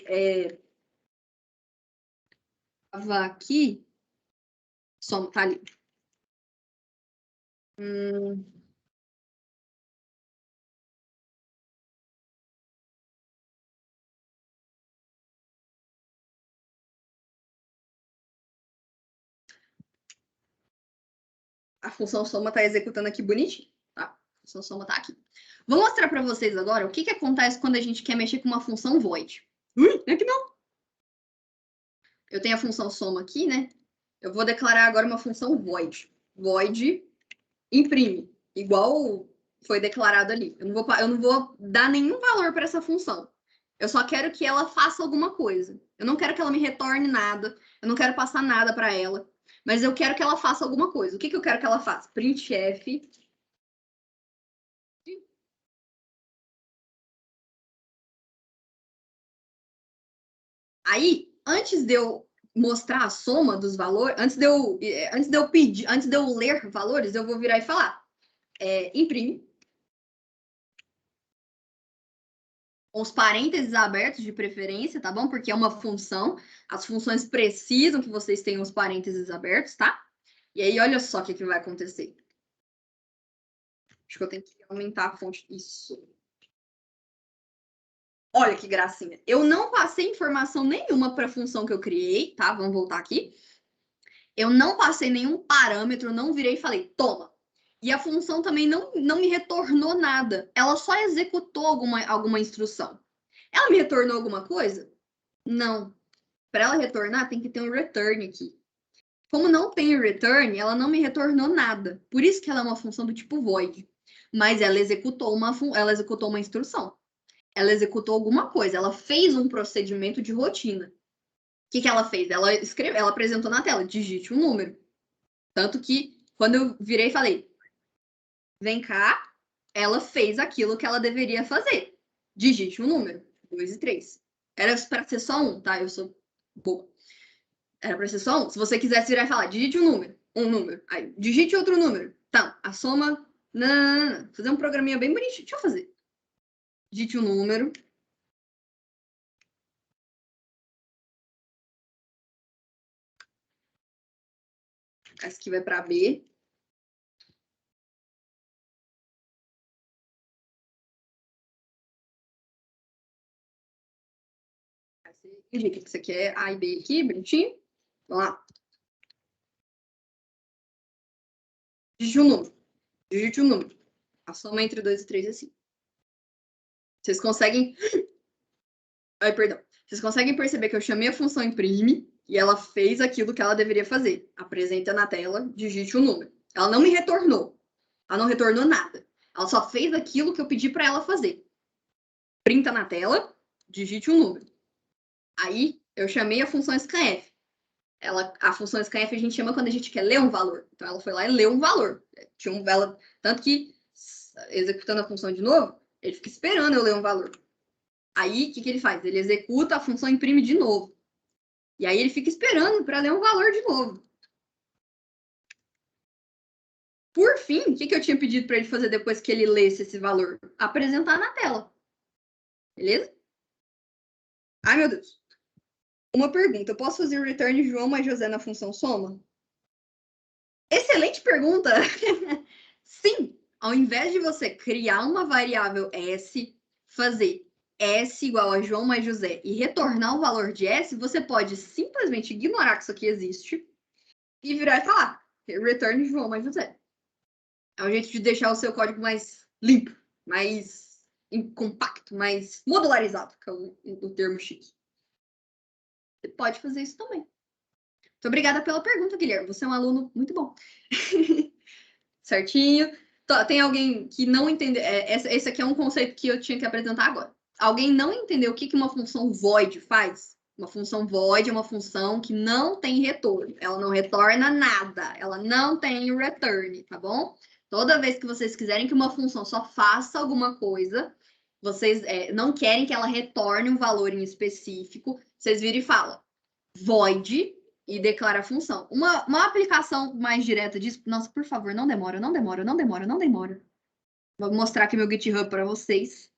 Tava aqui. Só, tá ali. A função soma está executando aqui bonitinho, tá? A função soma está aqui. Vou mostrar para vocês agora o que acontece quando a gente quer mexer com uma função void. É que não. Eu tenho a função soma aqui, né? Eu vou declarar agora uma função void. Void imprime. igual foi declarado ali. Eu não vou dar nenhum valor para essa função. Eu só quero que ela faça alguma coisa. Eu não quero que ela me retorne nada. Eu não quero passar nada para ela. Mas eu quero que ela faça alguma coisa. O que eu quero que ela faça? Printf. Aí, antes de eu mostrar a soma dos valores, antes de eu ler valores, eu vou virar e falar: imprime. Com os parênteses abertos de preferência, tá bom? Porque é uma função. As funções precisam que vocês tenham os parênteses abertos, tá? E aí, olha só o que vai acontecer. Acho que eu tenho que aumentar a fonte. Isso. Olha que gracinha. Eu não passei informação nenhuma para a função que eu criei, tá? Vamos voltar aqui. Eu não passei nenhum parâmetro, não virei e falei, toma. E a função também não me retornou nada. Ela só executou alguma instrução. Ela me retornou alguma coisa? Não. Para ela retornar, tem que ter um return aqui. Como não tem return, ela não me retornou nada. Por isso que ela é uma função do tipo void. Mas ela executou uma instrução. Ela executou alguma coisa. Ela fez um procedimento de rotina. O que ela fez? Ela apresentou na tela, digite um número. Tanto que, quando eu virei e falei, vem cá, ela fez aquilo que ela deveria fazer. Digite um número, 2 e 3. Era para ser só um, tá? Eu sou boa. Era para ser só um. Se você quisesse virar e falar, digite um número. Aí, digite outro número. Tá, a soma... Não. Fazer um programinha bem bonitinho. Deixa eu fazer. Digite um número. Essa aqui vai para B. Você indica que você quer A e B aqui, bonitinho. Vamos lá. Digite um número. A soma entre 2 e 3 é assim. Vocês conseguem... Ai, perdão. Vocês conseguem perceber que eu chamei a função imprime e ela fez aquilo que ela deveria fazer. Apresenta na tela, digite um número. Ela não me retornou. Ela não retornou nada. Ela só fez aquilo que eu pedi para ela fazer. Printa na tela, digite um número. Aí, eu chamei a função scanf. A função scanf a gente chama quando a gente quer ler um valor. Então, ela foi lá e leu um valor. Tanto que, executando a função de novo, ele fica esperando eu ler um valor. Aí, o que ele faz? Ele executa a função imprime de novo. E aí, ele fica esperando para ler um valor de novo. Por fim, o que eu tinha pedido para ele fazer depois que ele lesse esse valor? Apresentar na tela. Beleza? Ai, meu Deus. Uma pergunta. Eu posso fazer o return João mais José na função soma? Excelente pergunta! Sim! Ao invés de você criar uma variável S, fazer S igual a João mais José e retornar o valor de S, você pode simplesmente ignorar que isso aqui existe e virar e falar return João mais José. É um jeito de deixar o seu código mais limpo, mais compacto, mais modularizado, que é o termo chique. Você pode fazer isso também. Muito obrigada pela pergunta, Guilherme. Você é um aluno muito bom. Certinho. Tem alguém que não entendeu? Esse aqui é um conceito que eu tinha que apresentar agora. Alguém não entendeu o que uma função void faz? Uma função void é uma função que não tem retorno. Ela não retorna nada. Ela não tem return, tá bom? Toda vez que vocês quiserem que uma função só faça alguma coisa, vocês não querem que ela retorne um valor em específico, vocês viram e falam void e declara a função. Uma aplicação mais direta disso... Nossa, por favor, não demora. Vou mostrar aqui meu GitHub para vocês.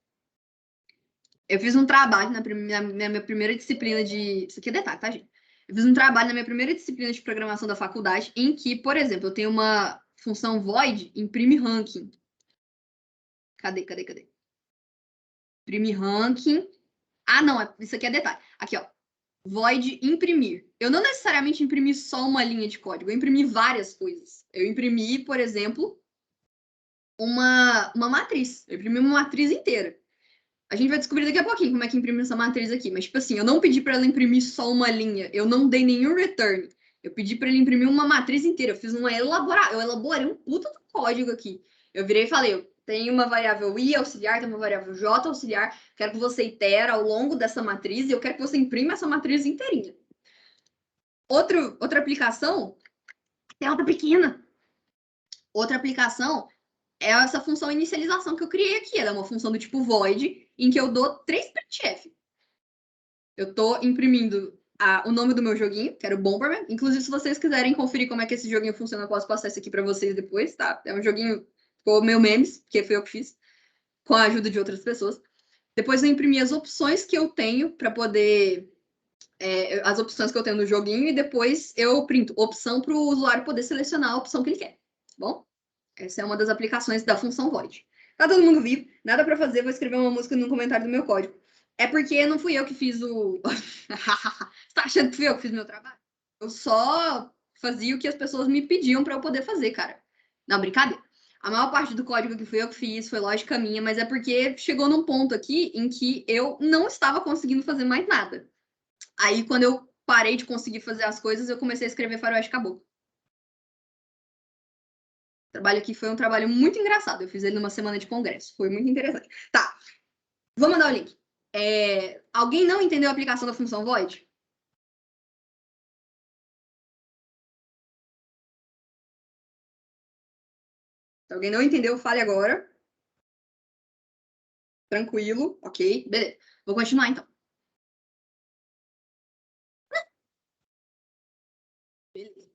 Eu fiz um trabalho na minha primeira disciplina de... Isso aqui é detalhe, tá, gente? Eu fiz um trabalho na minha primeira disciplina de programação da faculdade em que, por exemplo, eu tenho uma função void imprime ranking. Cadê? Imprime ranking. Ah, não, isso aqui é detalhe. Aqui, ó. Void imprimir. Eu não necessariamente imprimi só uma linha de código, eu imprimi várias coisas. Eu imprimi, por exemplo, uma matriz. Eu imprimi uma matriz inteira. A gente vai descobrir daqui a pouquinho como é que imprime essa matriz aqui. Mas, tipo assim, eu não pedi para ela imprimir só uma linha. Eu não dei nenhum return. Eu pedi para ele imprimir uma matriz inteira. Eu fiz eu elaborei um puta do código aqui. Eu virei e falei, tem uma variável i auxiliar, tem uma variável j auxiliar, quero que você itere ao longo dessa matriz e eu quero que você imprima essa matriz inteirinha. Outra aplicação é outra pequena. Outra aplicação é essa função inicialização que eu criei aqui. Ela é uma função do tipo void, em que eu dou 3 printf. Eu estou imprimindo o nome do meu joguinho, que era o Bomberman. Inclusive, se vocês quiserem conferir como é que esse joguinho funciona, eu posso passar isso aqui para vocês depois, tá? É um joguinho, ficou meu memes, porque foi eu que fiz, com a ajuda de outras pessoas. Depois eu imprimi as opções que eu tenho para poder... as opções que eu tenho no joguinho, e depois eu printo opção para o usuário poder selecionar a opção que ele quer, tá bom? Essa é uma das aplicações da função void. Tá todo mundo vivo, nada para fazer, vou escrever uma música no comentário do meu código. É porque não fui eu que fiz o... Você tá achando que fui eu que fiz meu trabalho? Eu só fazia o que as pessoas me pediam para eu poder fazer, cara. Não, brincadeira. A maior parte do código que fui eu que fiz, foi lógica minha, mas é porque chegou num ponto aqui em que eu não estava conseguindo fazer mais nada. Aí, quando eu parei de conseguir fazer as coisas, eu comecei a escrever Faroeste Caboclo. O trabalho aqui foi um trabalho muito engraçado. Eu fiz ele numa semana de congresso. Foi muito interessante. Tá. Vou mandar o link. Alguém não entendeu a aplicação da função void? Se alguém não entendeu, fale agora. Tranquilo, ok, beleza. Vou continuar, então. Beleza.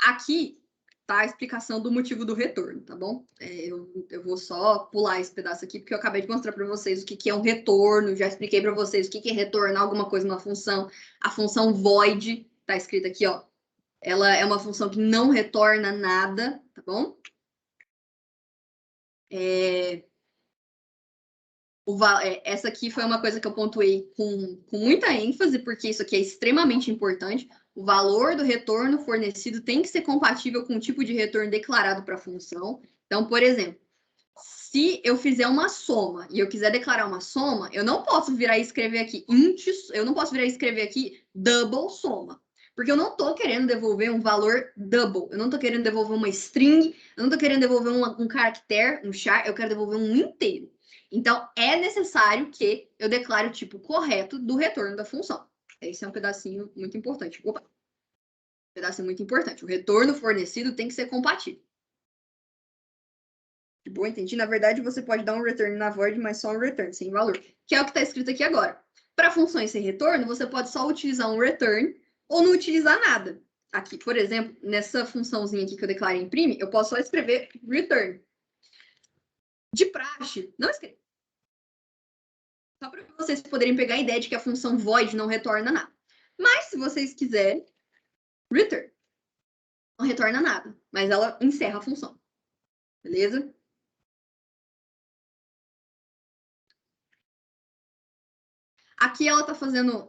Aqui tá a explicação do motivo do retorno, tá bom? Eu vou só pular esse pedaço aqui, porque eu acabei de mostrar para vocês o que é um retorno, já expliquei para vocês o que é retornar alguma coisa numa função. A função void, tá escrita aqui, ó. Ela é uma função que não retorna nada, tá bom? Essa aqui foi uma coisa que eu pontuei com muita ênfase, porque isso aqui é extremamente importante. O valor do retorno fornecido tem que ser compatível com o tipo de retorno declarado para a função. Então, por exemplo, se eu fizer uma soma e eu quiser declarar uma soma, eu não posso virar e escrever aqui eu não posso virar e escrever aqui double soma, porque eu não estou querendo devolver um valor double, eu não estou querendo devolver uma string, eu não estou querendo devolver um caractere, um char, eu quero devolver um inteiro. Então, é necessário que eu declare o tipo correto do retorno da função. Esse é um pedacinho muito importante. Opa! Um pedacinho muito importante. O retorno fornecido tem que ser compatível. De boa, entendi. Na verdade, você pode dar um return na void, mas só um return, sem valor. Que é o que está escrito aqui agora. Para funções sem retorno, você pode só utilizar um return ou não utilizar nada. Aqui, por exemplo, nessa funçãozinha aqui que eu declarei imprime, eu posso só escrever return. De praxe, não escreva. Só para vocês poderem pegar a ideia de que a função void não retorna nada. Mas, se vocês quiserem, return. Não retorna nada, mas ela encerra a função. Beleza? Aqui ela está fazendo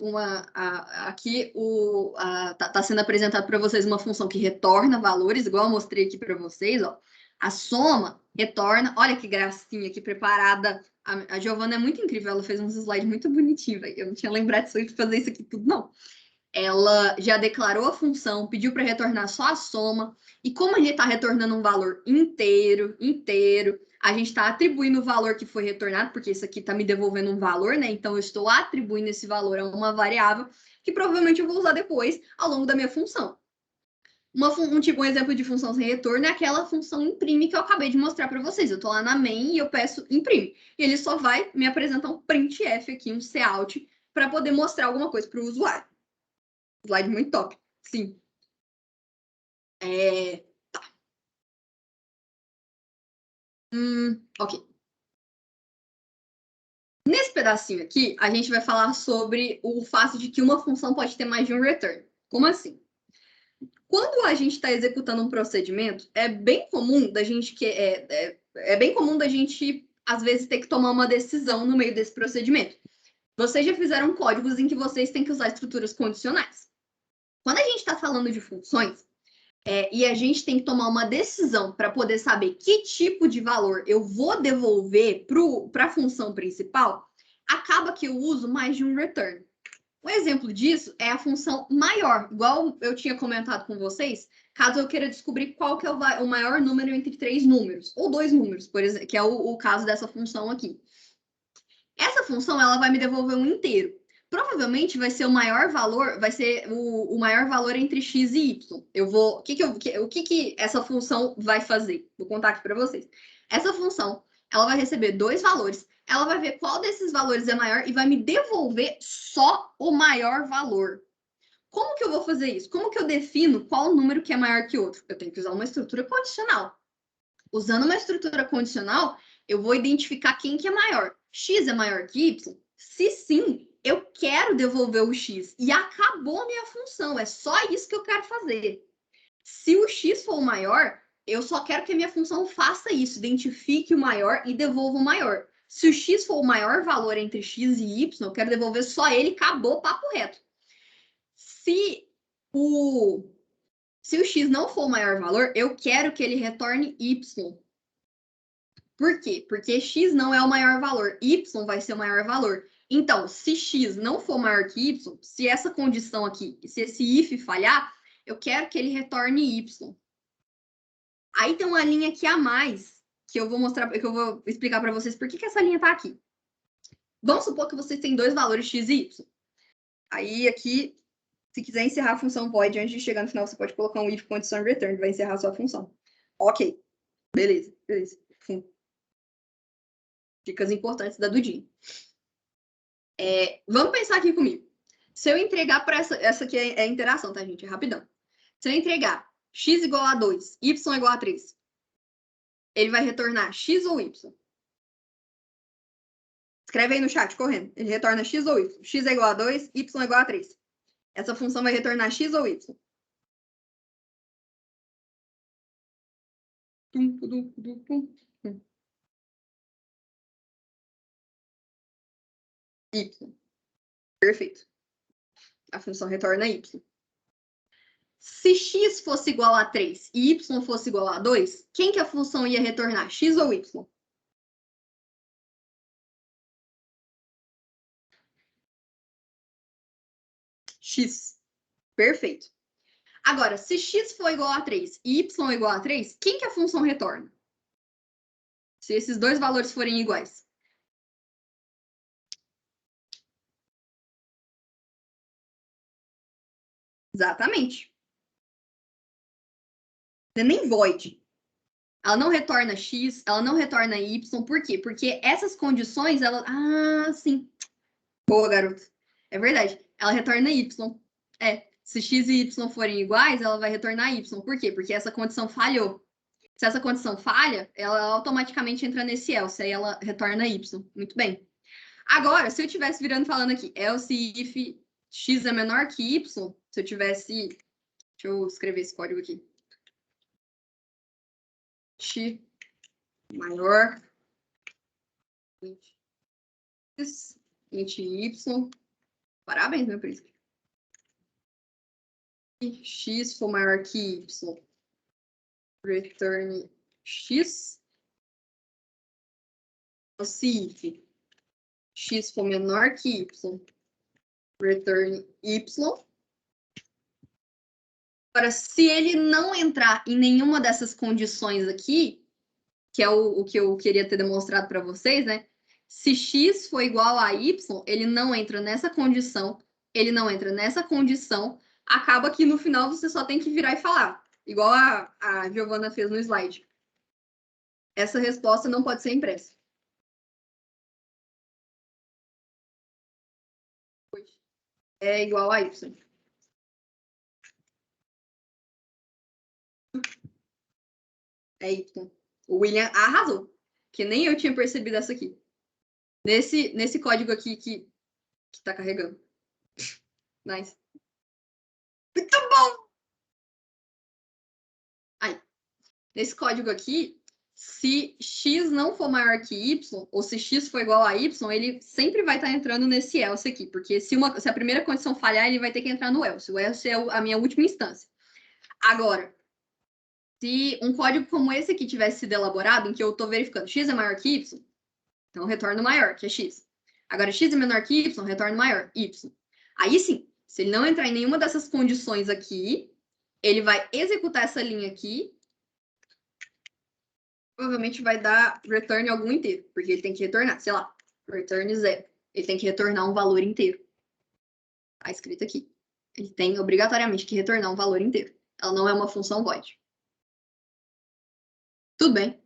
tá sendo apresentado para vocês uma função que retorna valores, igual eu mostrei aqui para vocês, ó. A soma retorna, olha que gracinha aqui preparada. A Giovana é muito incrível, ela fez uns slides muito bonitinhos, eu não tinha lembrado de fazer isso aqui tudo, não. Ela já declarou a função, pediu para retornar só a soma, e como a gente está retornando um valor inteiro, a gente está atribuindo o valor que foi retornado, porque isso aqui está me devolvendo um valor, né? Então, eu estou atribuindo esse valor a uma variável que provavelmente eu vou usar depois ao longo da minha função. Um exemplo de função sem retorno é aquela função imprime que eu acabei de mostrar para vocês. Eu estou lá na main e eu peço imprime. E ele só vai me apresentar um printf aqui, um cout, para poder mostrar alguma coisa para o usuário. Slide muito top, sim. Tá. Ok. Nesse pedacinho aqui, a gente vai falar sobre o fato de que uma função pode ter mais de um return. Como assim? Quando a gente está executando um procedimento, é bem comum da gente às vezes ter que tomar uma decisão no meio desse procedimento. Vocês já fizeram códigos em que vocês têm que usar estruturas condicionais. Quando a gente está falando de funções, e a gente tem que tomar uma decisão para poder saber que tipo de valor eu vou devolver para a função principal, acaba que eu uso mais de um return. Um exemplo disso é a função maior, igual eu tinha comentado com vocês, caso eu queira descobrir qual que é o maior número entre 3 números, ou 2 números, por exemplo, que é o caso dessa função aqui. Essa função, ela vai me devolver um inteiro. Provavelmente vai ser o maior valor, vai ser o maior valor entre x e y. O que essa função vai fazer? Vou contar aqui para vocês. Essa função, ela vai receber 2 valores, ela vai ver qual desses valores é maior e vai me devolver só o maior valor. Como que eu vou fazer isso? Como que eu defino qual número que é maior que o outro? Eu tenho que usar uma estrutura condicional. Usando uma estrutura condicional, eu vou identificar quem que é maior. X é maior que y? Se sim, eu quero devolver o x. E acabou a minha função. É só isso que eu quero fazer. Se o x for o maior, eu só quero que a minha função faça isso. Identifique o maior e devolva o maior. Se o x for o maior valor entre x e y, eu quero devolver só ele. Acabou, papo reto. Se o x não for o maior valor, eu quero que ele retorne y. Por quê? Porque x não é o maior valor, y vai ser o maior valor. Então, se x não for maior que y, se essa condição aqui, se esse if falhar, eu quero que ele retorne y. Aí tem uma linha aqui a mais, que eu vou mostrar, que eu vou explicar para vocês por que essa linha está aqui. Vamos supor que vocês têm 2 valores x e y. Aí aqui, se quiser encerrar a função void, antes de chegar no final, você pode colocar um if condition return, vai encerrar a sua função. Ok, beleza. Dicas importantes da Dudinha. Vamos pensar aqui comigo. Se eu entregar para essa aqui é a interação, tá, gente? É rapidão. Se eu entregar x igual a 2, y igual a 3, ele vai retornar x ou y? Escreve aí no chat, correndo. Ele retorna x ou y? X é igual a 2, y é igual a 3. Essa função vai retornar x ou y? Y. Perfeito. A função retorna y. Se x fosse igual a 3 e y fosse igual a 2, quem que a função ia retornar? X ou y? X. Perfeito. Agora, se x for igual a 3 e y igual a 3, quem que a função retorna? Se esses dois valores forem iguais. Exatamente. Não é nem void. Ela não retorna x, ela não retorna y. Por quê? Porque essas condições, ela... Ah, sim. Boa, garoto. É verdade. Ela retorna y. Se x e y forem iguais, ela vai retornar y. Por quê? Porque essa condição falhou. Se essa condição falha, ela automaticamente entra nesse else, aí ela retorna y. Muito bem. Agora, se eu estivesse virando falando aqui, else if x é menor que y, se eu tivesse... Deixa eu escrever esse código aqui. X maior x y. Parabéns, meu príncipe. E x for maior que y, return x. Se x for menor que y, return y. Agora, se ele não entrar em nenhuma dessas condições aqui, que é o que eu queria ter demonstrado para vocês, né? Se x for igual a y, ele não entra nessa condição, ele não entra nessa condição, acaba que no final você só tem que virar e falar, igual a Giovana fez no slide. Essa resposta não pode ser impressa. É igual a y. É y. O William arrasou, que nem eu tinha percebido essa aqui. Nesse código aqui que tá carregando. Nice. Muito bom! Aí, nesse código aqui, se x não for maior que y, ou se x for igual a y, ele sempre vai estar entrando nesse else aqui, porque se a primeira condição falhar, ele vai ter que entrar no else. O else é a minha última instância. Agora, se um código como esse aqui tivesse sido elaborado, em que eu estou verificando x é maior que y, então retorno maior, que é x. Agora, x é menor que y, retorno maior, y. Aí sim, se ele não entrar em nenhuma dessas condições aqui, ele vai executar essa linha aqui. Provavelmente vai dar return algum inteiro, porque ele tem que retornar, sei lá, return 0. Ele tem que retornar um valor inteiro. Tá escrito aqui. Ele tem obrigatoriamente que retornar um valor inteiro. Ela não é uma função void. Tudo bem.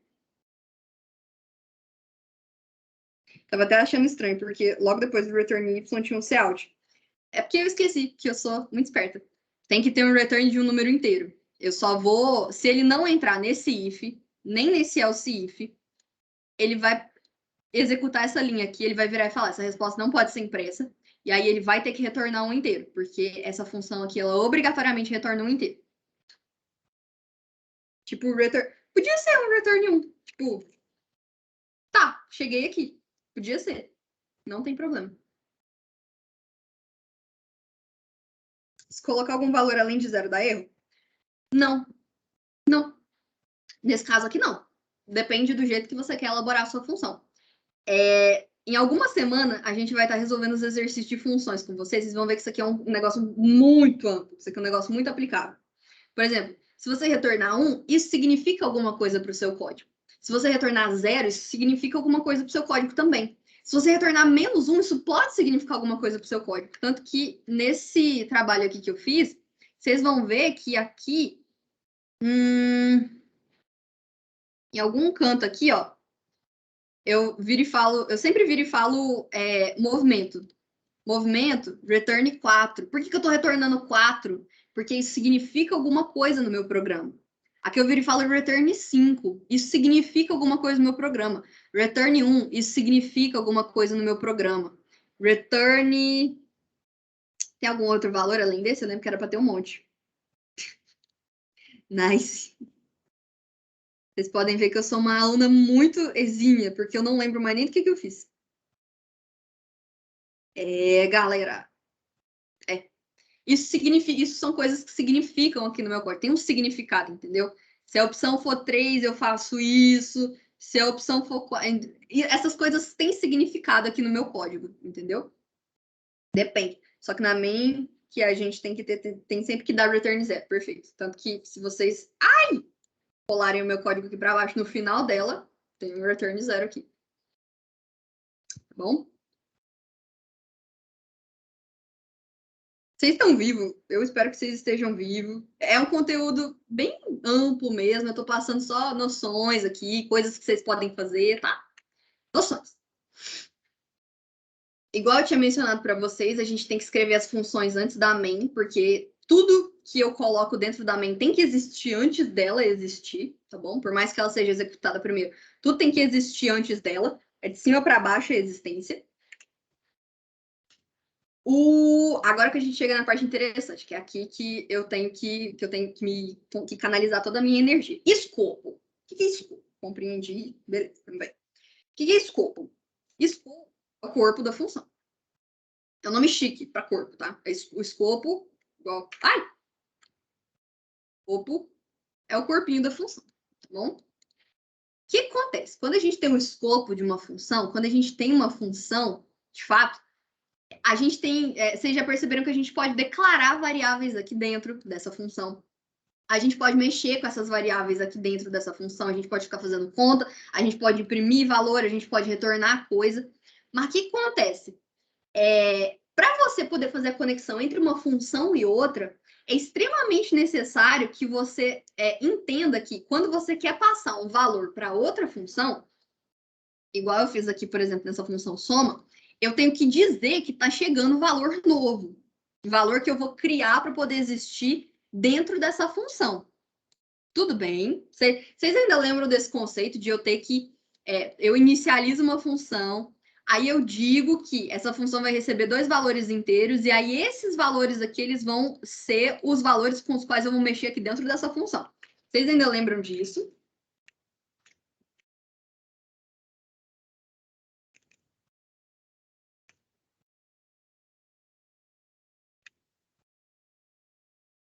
Tava até achando estranho, porque logo depois do return y tinha um cout. É porque eu esqueci, que eu sou muito esperta. Tem que ter um return de um número inteiro. Eu só vou... Se ele não entrar nesse if, nem nesse else if, ele vai executar essa linha aqui, ele vai virar e falar, essa resposta não pode ser impressa, e aí ele vai ter que retornar um inteiro, porque essa função aqui, ela obrigatoriamente retorna um inteiro. Tipo, return... Podia ser um return 1. Tipo, tá, cheguei aqui. Podia ser. Não tem problema. Se colocar algum valor além de 0 dá erro? Não. Não. Nesse caso aqui, não. Depende do jeito que você quer elaborar a sua função. Em alguma semana, a gente vai estar resolvendo os exercícios de funções com vocês. Vocês vão ver que isso aqui é um negócio muito amplo. Isso aqui é um negócio muito aplicável. Por exemplo, se você retornar 1, isso significa alguma coisa para o seu código. Se você retornar 0, isso significa alguma coisa para o seu código também. Se você retornar -1, isso pode significar alguma coisa para o seu código. Tanto que nesse trabalho aqui que eu fiz, vocês vão ver que aqui, em algum canto aqui, ó, eu sempre viro e falo movimento. Movimento, return 4. Por que eu estou retornando 4? Porque isso significa alguma coisa no meu programa. Aqui eu viro e falo return 5. Isso significa alguma coisa no meu programa. Return 1. Isso significa alguma coisa no meu programa. Return... Tem algum outro valor além desse? Eu lembro que era para ter um monte. Nice. Vocês podem ver que eu sou uma aluna muito exímia, porque eu não lembro mais nem do que eu fiz. Galera. Isso são coisas que significam aqui no meu código. Tem um significado, entendeu? Se a opção for 3, eu faço isso. Se a opção for 4... Essas coisas têm significado aqui no meu código, entendeu? Depende. Só que na main, que a gente tem que ter, tem sempre que dar return 0. Perfeito. Tanto que se vocês colarem o meu código aqui para baixo, no final dela, tem um return 0 aqui. Tá bom? Vocês estão vivos? Eu espero que vocês estejam vivos. É um conteúdo bem amplo mesmo. Eu estou passando só noções aqui, coisas que vocês podem fazer, tá? Noções. Igual eu tinha mencionado para vocês, a gente tem que escrever as funções antes da main, porque tudo que eu coloco dentro da main tem que existir antes dela existir, tá bom? Por mais que ela seja executada primeiro, tudo tem que existir antes dela. É de cima para baixo a existência. Agora que a gente chega na parte interessante, que é aqui que eu tenho que canalizar toda a minha energia. Escopo. O que é escopo? Compreendi. Beleza, também. O que é escopo? Escopo é o corpo da função. É um nome chique para corpo, tá? O escopo, igual... Escopo é o corpinho da função, tá bom? O que acontece? Quando a gente tem um escopo de uma função, quando a gente tem uma função, de fato, a gente tem... vocês já perceberam que a gente pode declarar variáveis aqui dentro dessa função. A gente pode mexer com essas variáveis aqui dentro dessa função, a gente pode ficar fazendo conta, a gente pode imprimir valor, a gente pode retornar coisa. Mas o que acontece? Para você poder fazer a conexão entre uma função e outra, é extremamente necessário que você entenda que quando você quer passar um valor para outra função, igual eu fiz aqui, por exemplo, nessa função soma, eu tenho que dizer que está chegando valor novo, valor que eu vou criar para poder existir dentro dessa função. Tudo bem? Vocês ainda lembram desse conceito de eu ter que... eu inicializo uma função, aí eu digo que essa função vai receber 2 valores inteiros, e aí esses valores aqui, eles vão ser os valores com os quais eu vou mexer aqui dentro dessa função. Vocês ainda lembram disso?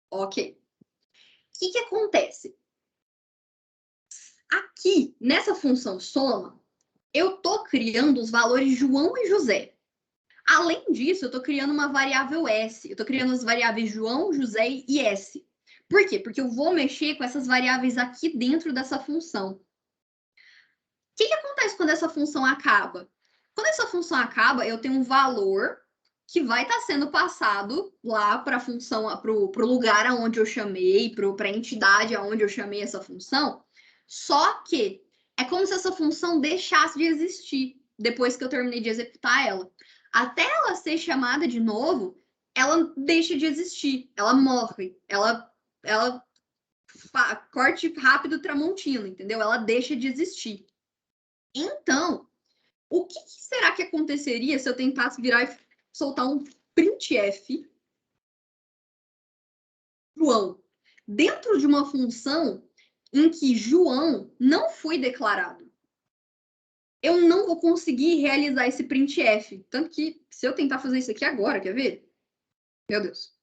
Ok. O que acontece? Aqui, nessa função soma, eu estou criando os valores João e José. Além disso, eu estou criando uma variável S. Eu estou criando as variáveis João, José e S. Por quê? Porque eu vou mexer com essas variáveis aqui dentro dessa função. O que acontece quando essa função acaba? Quando essa função acaba, eu tenho um valor que vai estar sendo passado lá para a função, para o lugar aonde eu chamei, para a entidade aonde eu chamei essa função. Só que é como se essa função deixasse de existir depois que eu terminei de executar ela. Até ela ser chamada de novo, ela deixa de existir, ela morre, ela corte rápido Tramontina, entendeu? Ela deixa de existir. Então, o que será que aconteceria se eu tentasse virar e soltar um printf João dentro de uma função em que João não foi declarado? Eu não vou conseguir realizar esse printf. Tanto que, se eu tentar fazer isso aqui agora, quer ver? Meu Deus.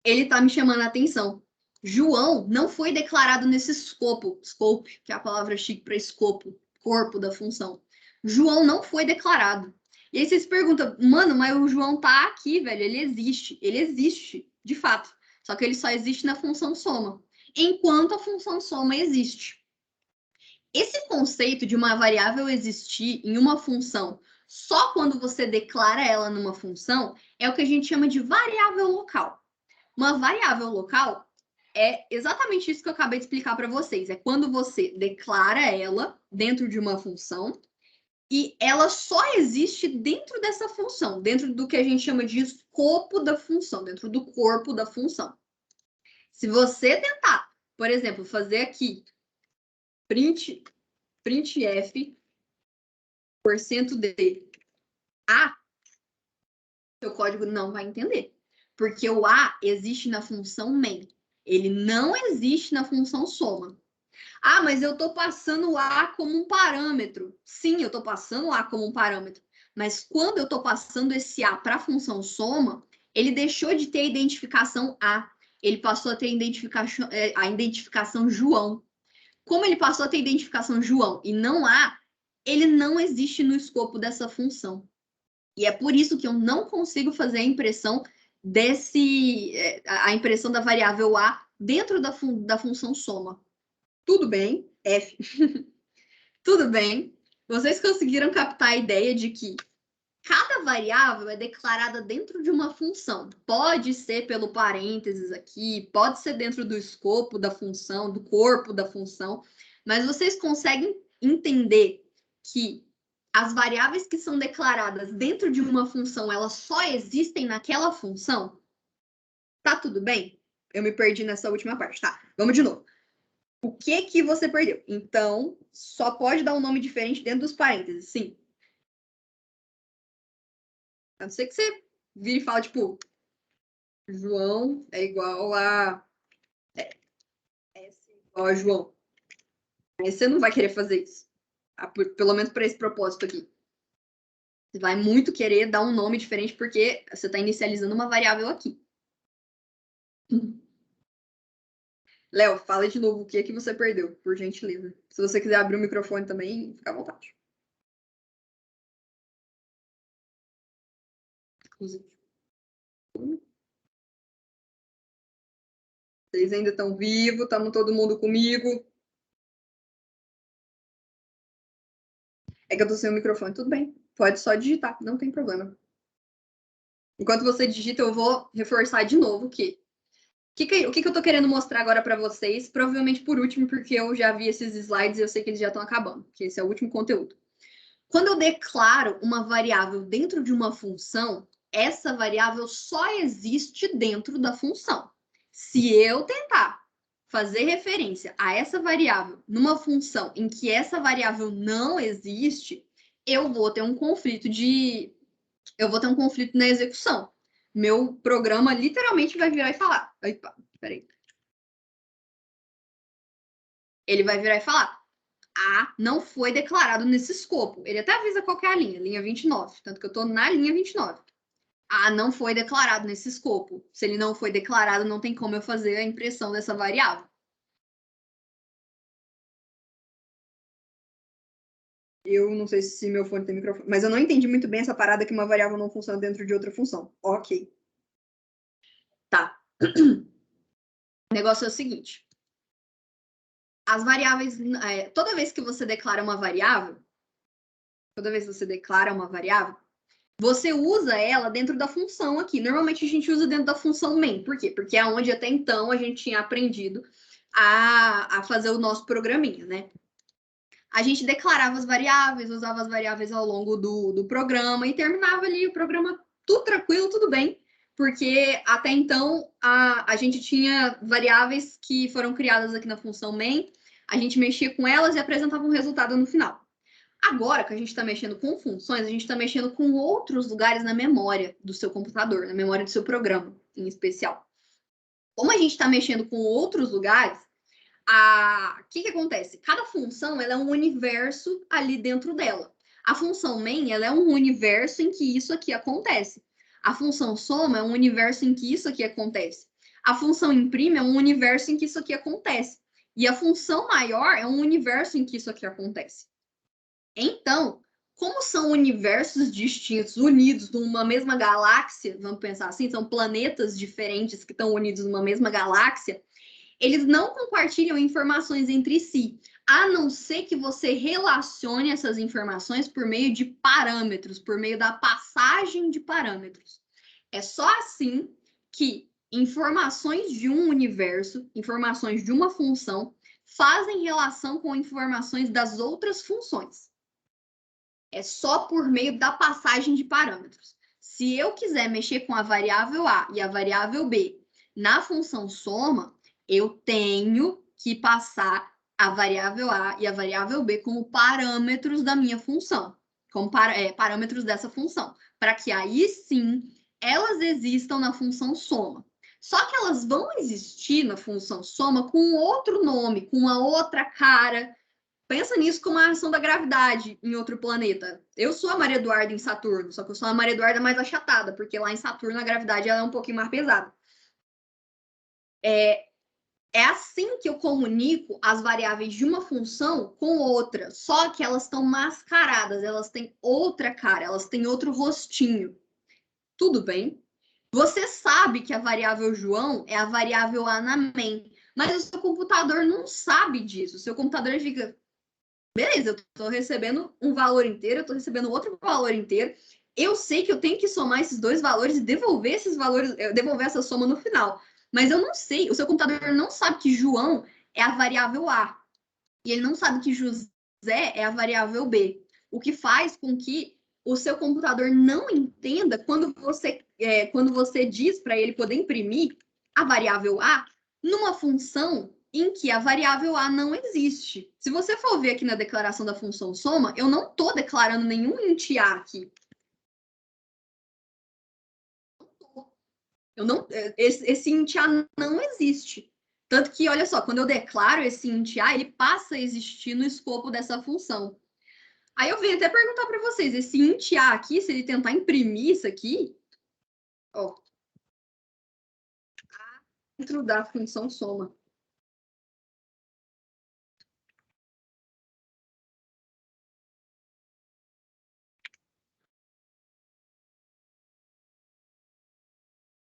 Ele está me chamando a atenção. João não foi declarado nesse scope, que é a palavra chique para escopo, corpo da função. João não foi declarado. E aí vocês perguntam, mano, mas o João tá aqui, velho, ele existe, de fato. Só que ele só existe na função soma, enquanto a função soma existe. Esse conceito de uma variável existir em uma função só quando você declara ela numa função é o que a gente chama de variável local. Uma variável local é exatamente isso que eu acabei de explicar para vocês. É quando você declara ela dentro de uma função e ela só existe dentro dessa função, dentro do que a gente chama de escopo da função, dentro do corpo da função. Se você tentar, por exemplo, fazer aqui printf %d a, seu código não vai entender. Porque o a existe na função main. Ele não existe na função soma. Ah, mas eu estou passando o a como um parâmetro. Sim, eu estou passando o a como um parâmetro. Mas quando eu estou passando esse a para a função soma, ele deixou de ter a identificação a. Ele passou a ter a identificação João. Como ele passou a ter a identificação João e não a, ele não existe no escopo dessa função. E é por isso que eu não consigo fazer a impressão a impressão da variável a dentro da função soma. Tudo bem, F. Tudo bem. Vocês conseguiram captar a ideia de que cada variável é declarada dentro de uma função. Pode ser pelo parênteses aqui, pode ser dentro do escopo da função, do corpo da função, mas vocês conseguem entender que as variáveis que são declaradas dentro de uma função, elas só existem naquela função? Tá tudo bem? Eu me perdi nessa última parte, tá? Vamos de novo. O que você perdeu? Então, só pode dar um nome diferente dentro dos parênteses, sim. A não ser que você vire e fale, tipo, João é igual a... S igual a João. Aí você não vai querer fazer isso. Pelo menos para esse propósito aqui. Você vai muito querer dar um nome diferente porque você está inicializando uma variável aqui. Léo, fala de novo o que você perdeu, por gentileza. Se você quiser abrir o microfone também, fica à vontade. Inclusive. Vocês ainda estão vivos, estamos todo mundo comigo. É que eu tô sem o microfone, tudo bem. Pode só digitar, não tem problema. Enquanto você digita, eu vou reforçar de novo que o que eu tô querendo mostrar agora para vocês, provavelmente por último, porque eu já vi esses slides e eu sei que eles já estão acabando, que esse é o último conteúdo. Quando eu declaro uma variável dentro de uma função, essa variável só existe dentro da função. Se eu tentar fazer referência a essa variável numa função em que essa variável não existe, eu vou ter um conflito na execução. Meu programa literalmente vai virar e falar. Opa, peraí. Ele vai virar e falar: A não foi declarado nesse escopo. Ele até avisa qual que é a linha 29. Tanto que eu estou na linha 29. A não foi declarado nesse escopo. Se ele não foi declarado, não tem como eu fazer a impressão dessa variável. Eu não sei se meu fone tem microfone, mas eu não entendi muito bem essa parada que uma variável não funciona dentro de outra função. Ok. Tá. O negócio é o seguinte. As variáveis... toda vez que você declara uma variável, você usa ela dentro da função aqui. Normalmente a gente usa dentro da função main. Por quê? Porque é onde até então a gente tinha aprendido a fazer o nosso programinha, né? A gente declarava as variáveis, usava as variáveis ao longo do programa e terminava ali o programa tudo tranquilo, tudo bem, porque até então a gente tinha variáveis que foram criadas aqui na função main, a gente mexia com elas e apresentava um resultado no final. Agora que a gente está mexendo com funções, a gente está mexendo com outros lugares na memória do seu computador, na memória do seu programa, em especial. Como a gente está mexendo com outros lugares, o que acontece? Cada função ela é um universo ali dentro dela. A função main ela é um universo em que isso aqui acontece. A função soma é um universo em que isso aqui acontece. A função imprime é um universo em que isso aqui acontece. E a função maior é um universo em que isso aqui acontece. Então, como são universos distintos, unidos numa mesma galáxia, vamos pensar assim, são planetas diferentes que estão unidos numa mesma galáxia, eles não compartilham informações entre si, a não ser que você relacione essas informações por meio de parâmetros, por meio da passagem de parâmetros. É só assim que informações de um universo, informações de uma função, fazem relação com informações das outras funções. É só por meio da passagem de parâmetros. Se eu quiser mexer com a variável A e a variável B na função soma, eu tenho que passar a variável A e a variável B como parâmetros da minha função, como parâmetros dessa função, para que aí sim elas existam na função soma. Só que elas vão existir na função soma com outro nome, com uma outra cara. Pensa nisso como a ação da gravidade em outro planeta. Eu sou a Maria Eduarda em Saturno, só que eu sou a Maria Eduarda mais achatada, porque lá em Saturno a gravidade ela é um pouquinho mais pesada. É assim que eu comunico as variáveis de uma função com outra, só que elas estão mascaradas, elas têm outra cara, elas têm outro rostinho. Tudo bem? Você sabe que a variável João é a variável A na main, mas o seu computador não sabe disso. O seu computador fica... Beleza, eu estou recebendo um valor inteiro, eu estou recebendo outro valor inteiro. Eu sei que eu tenho que somar esses dois valores e devolver esses valores, devolver essa soma no final. Mas eu não sei, o seu computador não sabe que João é a variável A. E ele não sabe que José é a variável B. O que faz com que o seu computador não entenda quando você diz para ele poder imprimir a variável A numa função em que a variável A não existe. Se você for ver aqui na declaração da função soma, eu não estou declarando nenhum int A aqui. Esse int A não existe. Tanto que, olha só, quando eu declaro esse int A, ele passa a existir no escopo dessa função. Aí eu venho até perguntar para vocês, esse int A aqui, se ele tentar imprimir isso aqui, ó, dentro da função soma.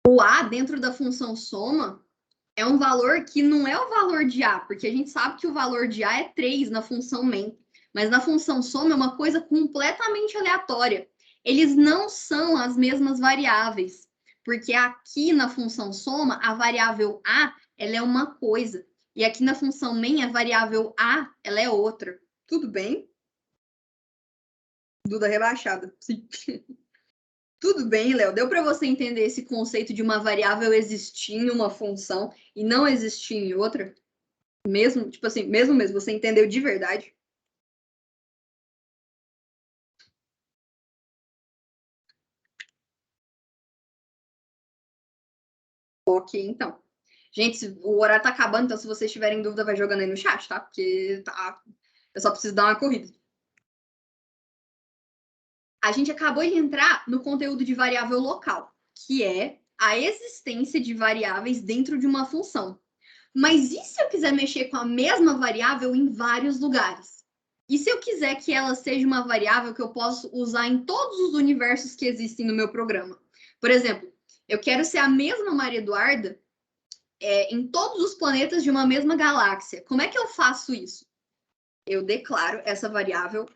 O A dentro da função soma é um valor que não é o valor de A, porque a gente sabe que o valor de A é 3 na função main, mas na função soma é uma coisa completamente aleatória. Eles não são as mesmas variáveis, porque aqui na função soma, a variável A ela é uma coisa, e aqui na função main, a variável A ela é outra. Tudo bem? Duda rebaixada, sim. Tudo bem, Léo. Deu para você entender esse conceito de uma variável existir em uma função e não existir em outra? Mesmo, tipo assim, mesmo, você entendeu de verdade? Ok, então. Gente, o horário tá acabando, então se vocês tiverem dúvida, vai jogando aí no chat, tá? Porque tá... eu só preciso dar uma corrida. A gente acabou de entrar no conteúdo de variável local, que é a existência de variáveis dentro de uma função. Mas e se eu quiser mexer com a mesma variável em vários lugares? E se eu quiser que ela seja uma variável que eu posso usar em todos os universos que existem no meu programa? Por exemplo, eu quero ser a mesma Maria Eduarda em todos os planetas de uma mesma galáxia. Como é que eu faço isso? Eu declaro essa variável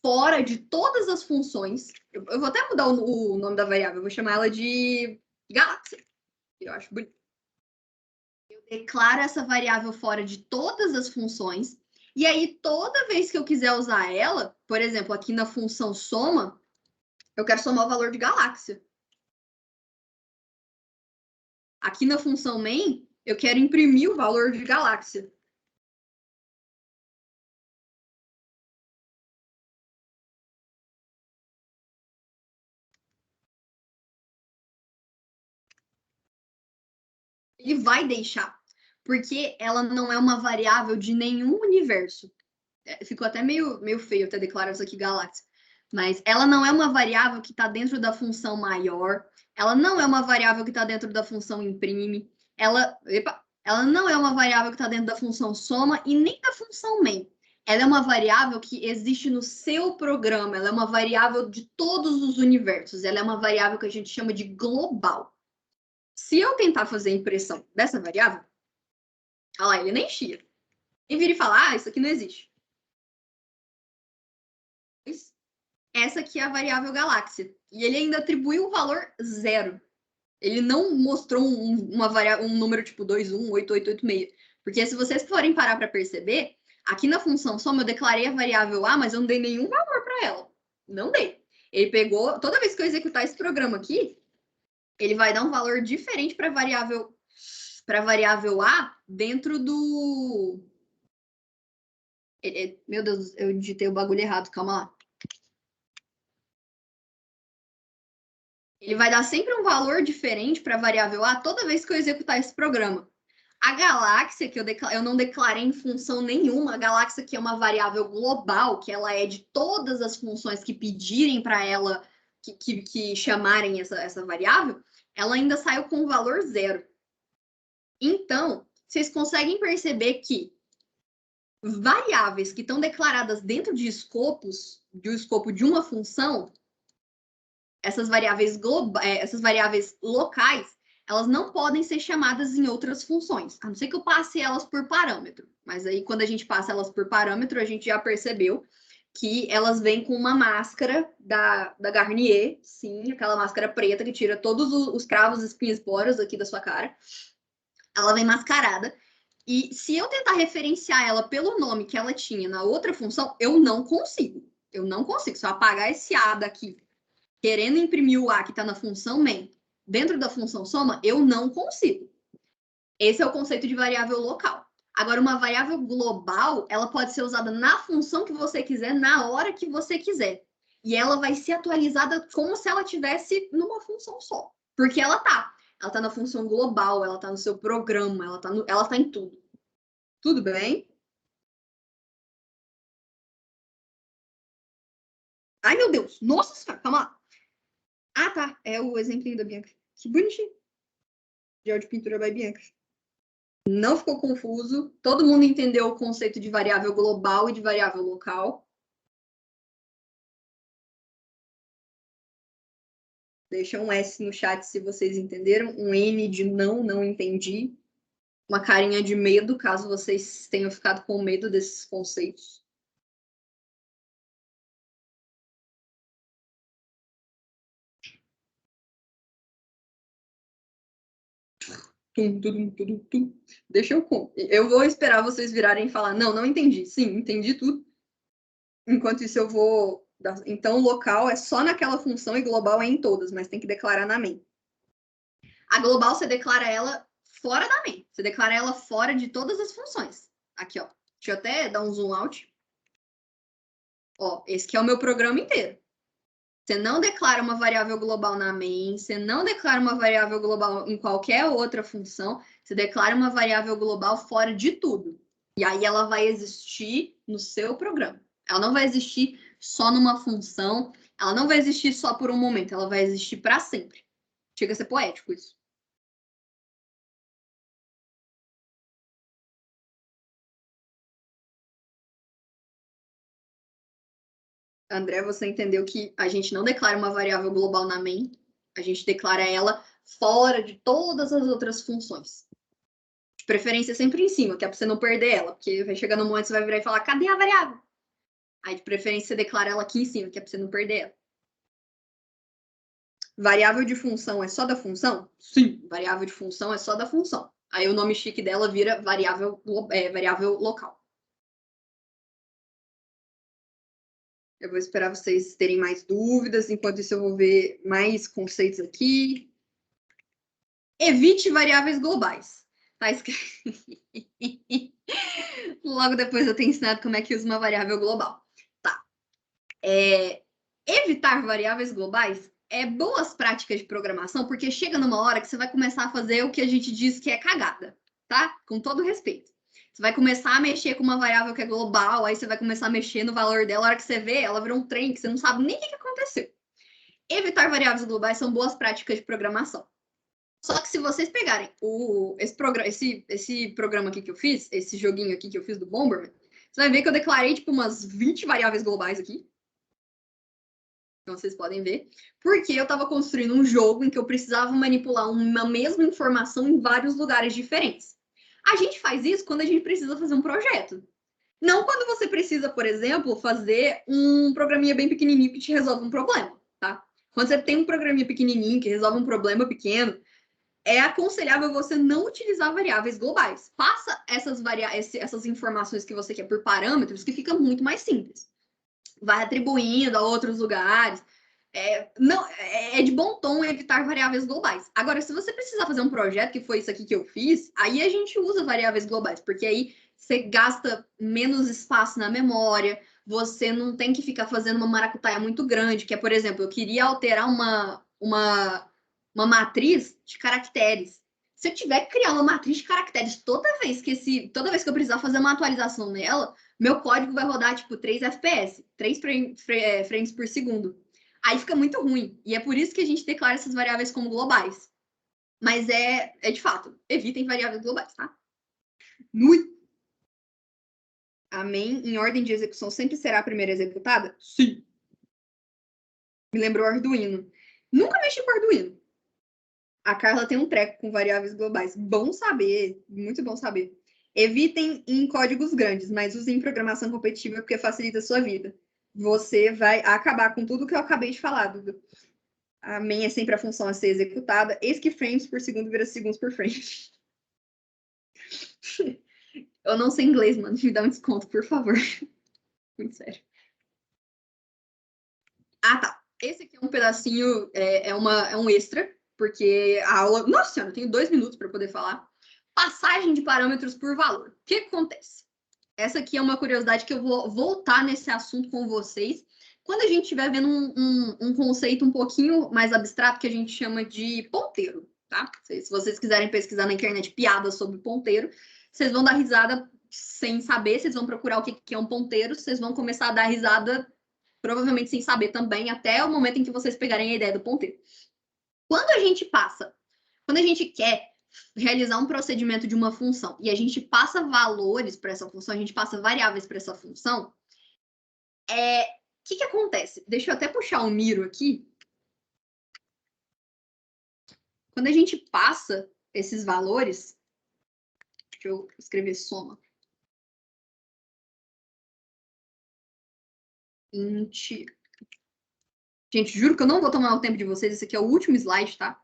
fora de todas as funções. Eu vou até mudar o nome da variável, eu vou chamar ela de galáxia. Eu acho bonito. Eu declaro essa variável fora de todas as funções. E aí, toda vez que eu quiser usar ela, por exemplo, aqui na função soma, eu quero somar o valor de galáxia. Aqui na função main, eu quero imprimir o valor de galáxia. Ele vai deixar, porque ela não é uma variável de nenhum universo. Ficou até meio feio até declarar isso aqui, galáxia. Mas ela não é uma variável que está dentro da função maior. Ela não é uma variável que está dentro da função imprime. Ela não é uma variável que está dentro da função soma e nem da função main. Ela é uma variável que existe no seu programa. Ela é uma variável de todos os universos. Ela é uma variável que a gente chama de global. Se eu tentar fazer a impressão dessa variável, olha lá, ele nem chia. E vira e fala, isso aqui não existe. Essa aqui é a variável galáxia. E ele ainda atribuiu o valor 0. Ele não mostrou um número tipo 218886. Porque se vocês forem parar para perceber, aqui na função soma eu declarei a variável A, mas eu não dei nenhum valor para ela. Não dei. Ele pegou, toda vez que eu executar esse programa aqui, ele vai dar um valor diferente para a variável A dentro do... Meu Deus, eu digitei o bagulho errado, calma lá. Ele vai dar sempre um valor diferente para a variável A toda vez que eu executar esse programa. A galáxia, que eu não declarei em função nenhuma, a galáxia que é uma variável global, que ela é de todas as funções que pedirem para ela, que chamarem essa variável, ela ainda saiu com um valor 0. Então, vocês conseguem perceber que variáveis que estão declaradas dentro de escopos, de um escopo de uma função, essas variáveis locais, elas não podem ser chamadas em outras funções, a não ser que eu passe elas por parâmetro. Mas aí, quando a gente passa elas por parâmetro, a gente já percebeu que elas vêm com uma máscara da Garnier, sim, aquela máscara preta que tira todos os cravos, espinhas, esporas aqui da sua cara. Ela vem mascarada. E se eu tentar referenciar ela pelo nome que ela tinha na outra função, eu não consigo. Eu não consigo. Se eu apagar esse A daqui querendo imprimir o A que está na função main dentro da função soma, eu não consigo. Esse é o conceito de variável local. Agora, uma variável global, ela pode ser usada na função que você quiser, na hora que você quiser. E ela vai ser atualizada como se ela tivesse numa função só. Porque ela tá. Ela tá na função global, ela tá no seu programa, ela tá em tudo. Tudo bem? Ai, meu Deus! Nossa senhora, calma lá. Ah, tá. É o exemplinho da Bianca. Que bonitinho. Gel de pintura by Bianca. Não ficou confuso. Todo mundo entendeu o conceito de variável global e de variável local. Deixa um S no chat se vocês entenderam. Um N de não entendi. Uma carinha de medo, caso vocês tenham ficado com medo desses conceitos. Tum. Deixa eu vou esperar vocês virarem e falar, não entendi. Sim, entendi tudo. Enquanto isso eu vou... Então, local é só naquela função e global é em todas, mas tem que declarar na main. A global, você declara ela fora da main. Você declara ela fora de todas as funções. Aqui, ó. Deixa eu até dar um zoom out. Ó, esse aqui é o meu programa inteiro. Você não declara uma variável global na main, você não declara uma variável global em qualquer outra função, você declara uma variável global fora de tudo. E aí ela vai existir no seu programa. Ela não vai existir só numa função, ela não vai existir só por um momento, ela vai existir para sempre. Chega a ser poético isso. André, você entendeu que a gente não declara uma variável global na main, a gente declara ela fora de todas as outras funções. De preferência sempre em cima, que é para você não perder ela, porque vai chegar no momento que você vai virar e falar, cadê a variável? Aí, de preferência, você declara ela aqui em cima, que é para você não perder ela. Variável de função é só da função? Sim, variável de função é só da função. Aí o nome chique dela vira variável local. Eu vou esperar vocês terem mais dúvidas, enquanto isso eu vou ver mais conceitos aqui. Evite variáveis globais. Tá escrito. Logo depois eu tenho ensinado como é que usa uma variável global. Tá. Evitar variáveis globais é boas práticas de programação, porque chega numa hora que você vai começar a fazer o que a gente diz que é cagada, tá? Com todo respeito. Você vai começar a mexer com uma variável que é global, aí você vai começar a mexer no valor dela, a hora que você vê, ela virou um trem que você não sabe nem o que aconteceu. Evitar variáveis globais são boas práticas de programação. Só que se vocês pegarem esse programa aqui que eu fiz, esse joguinho aqui que eu fiz do Bomberman, você vai ver que eu declarei tipo umas 20 variáveis globais aqui. Então vocês podem ver. Porque eu estava construindo um jogo em que eu precisava manipular uma mesma informação em vários lugares diferentes. A gente faz isso quando a gente precisa fazer um projeto. Não quando você precisa, por exemplo, fazer um programinha bem pequenininho que te resolve um problema, tá? Quando você tem um programinha pequenininho que resolve um problema pequeno, é aconselhável você não utilizar variáveis globais. Faça essas informações que você quer por parâmetros, que fica muito mais simples. Vai atribuindo a outros lugares. É de bom tom evitar variáveis globais. Agora, se você precisar fazer um projeto, que foi isso aqui que eu fiz, aí a gente usa variáveis globais, porque aí você gasta menos espaço na memória, você não tem que ficar fazendo uma maracutaia muito grande, que é, por exemplo, eu queria alterar uma matriz de caracteres. Se eu tiver que criar uma matriz de caracteres toda vez que eu precisar fazer uma atualização nela, meu código vai rodar tipo 3 FPS, 3 frames por segundo. Aí fica muito ruim. E é por isso que a gente declara essas variáveis como globais. Mas é de fato, evitem variáveis globais, tá? Muito. A main em ordem de execução sempre será a primeira executada? Sim. Me lembrou Arduino. Nunca mexi com Arduino. A Carla tem um treco com variáveis globais. Bom saber, muito bom saber. Evitem em códigos grandes, mas usem em programação competitiva porque facilita a sua vida. Você vai acabar com tudo que eu acabei de falar, Duda. A main é sempre a função a ser executada. Eis que frames por segundo vira segundos por frame. Eu não sei inglês, mano. Me dá um desconto, por favor. Muito sério. Ah, tá. Esse aqui é um pedacinho, é um extra, porque a aula... Nossa senhora, eu tenho 2 minutos para poder falar. Passagem de parâmetros por valor. O que acontece? Essa aqui é uma curiosidade que eu vou voltar nesse assunto com vocês quando a gente estiver vendo um conceito um pouquinho mais abstrato que a gente chama de ponteiro, tá? Se vocês quiserem pesquisar na internet piadas sobre ponteiro, vocês vão dar risada sem saber, vocês vão procurar o que é um ponteiro, vocês vão começar a dar risada provavelmente sem saber também, até o momento em que vocês pegarem a ideia do ponteiro. Quando a gente quer realizar um procedimento de uma função e a gente passa valores para essa função, a gente passa variáveis para essa função, o que acontece? Deixa eu até puxar o Miro aqui. Quando a gente passa esses valores, deixa eu escrever soma. Int. Gente, juro que eu não vou tomar o tempo de vocês, esse aqui é o último slide, tá?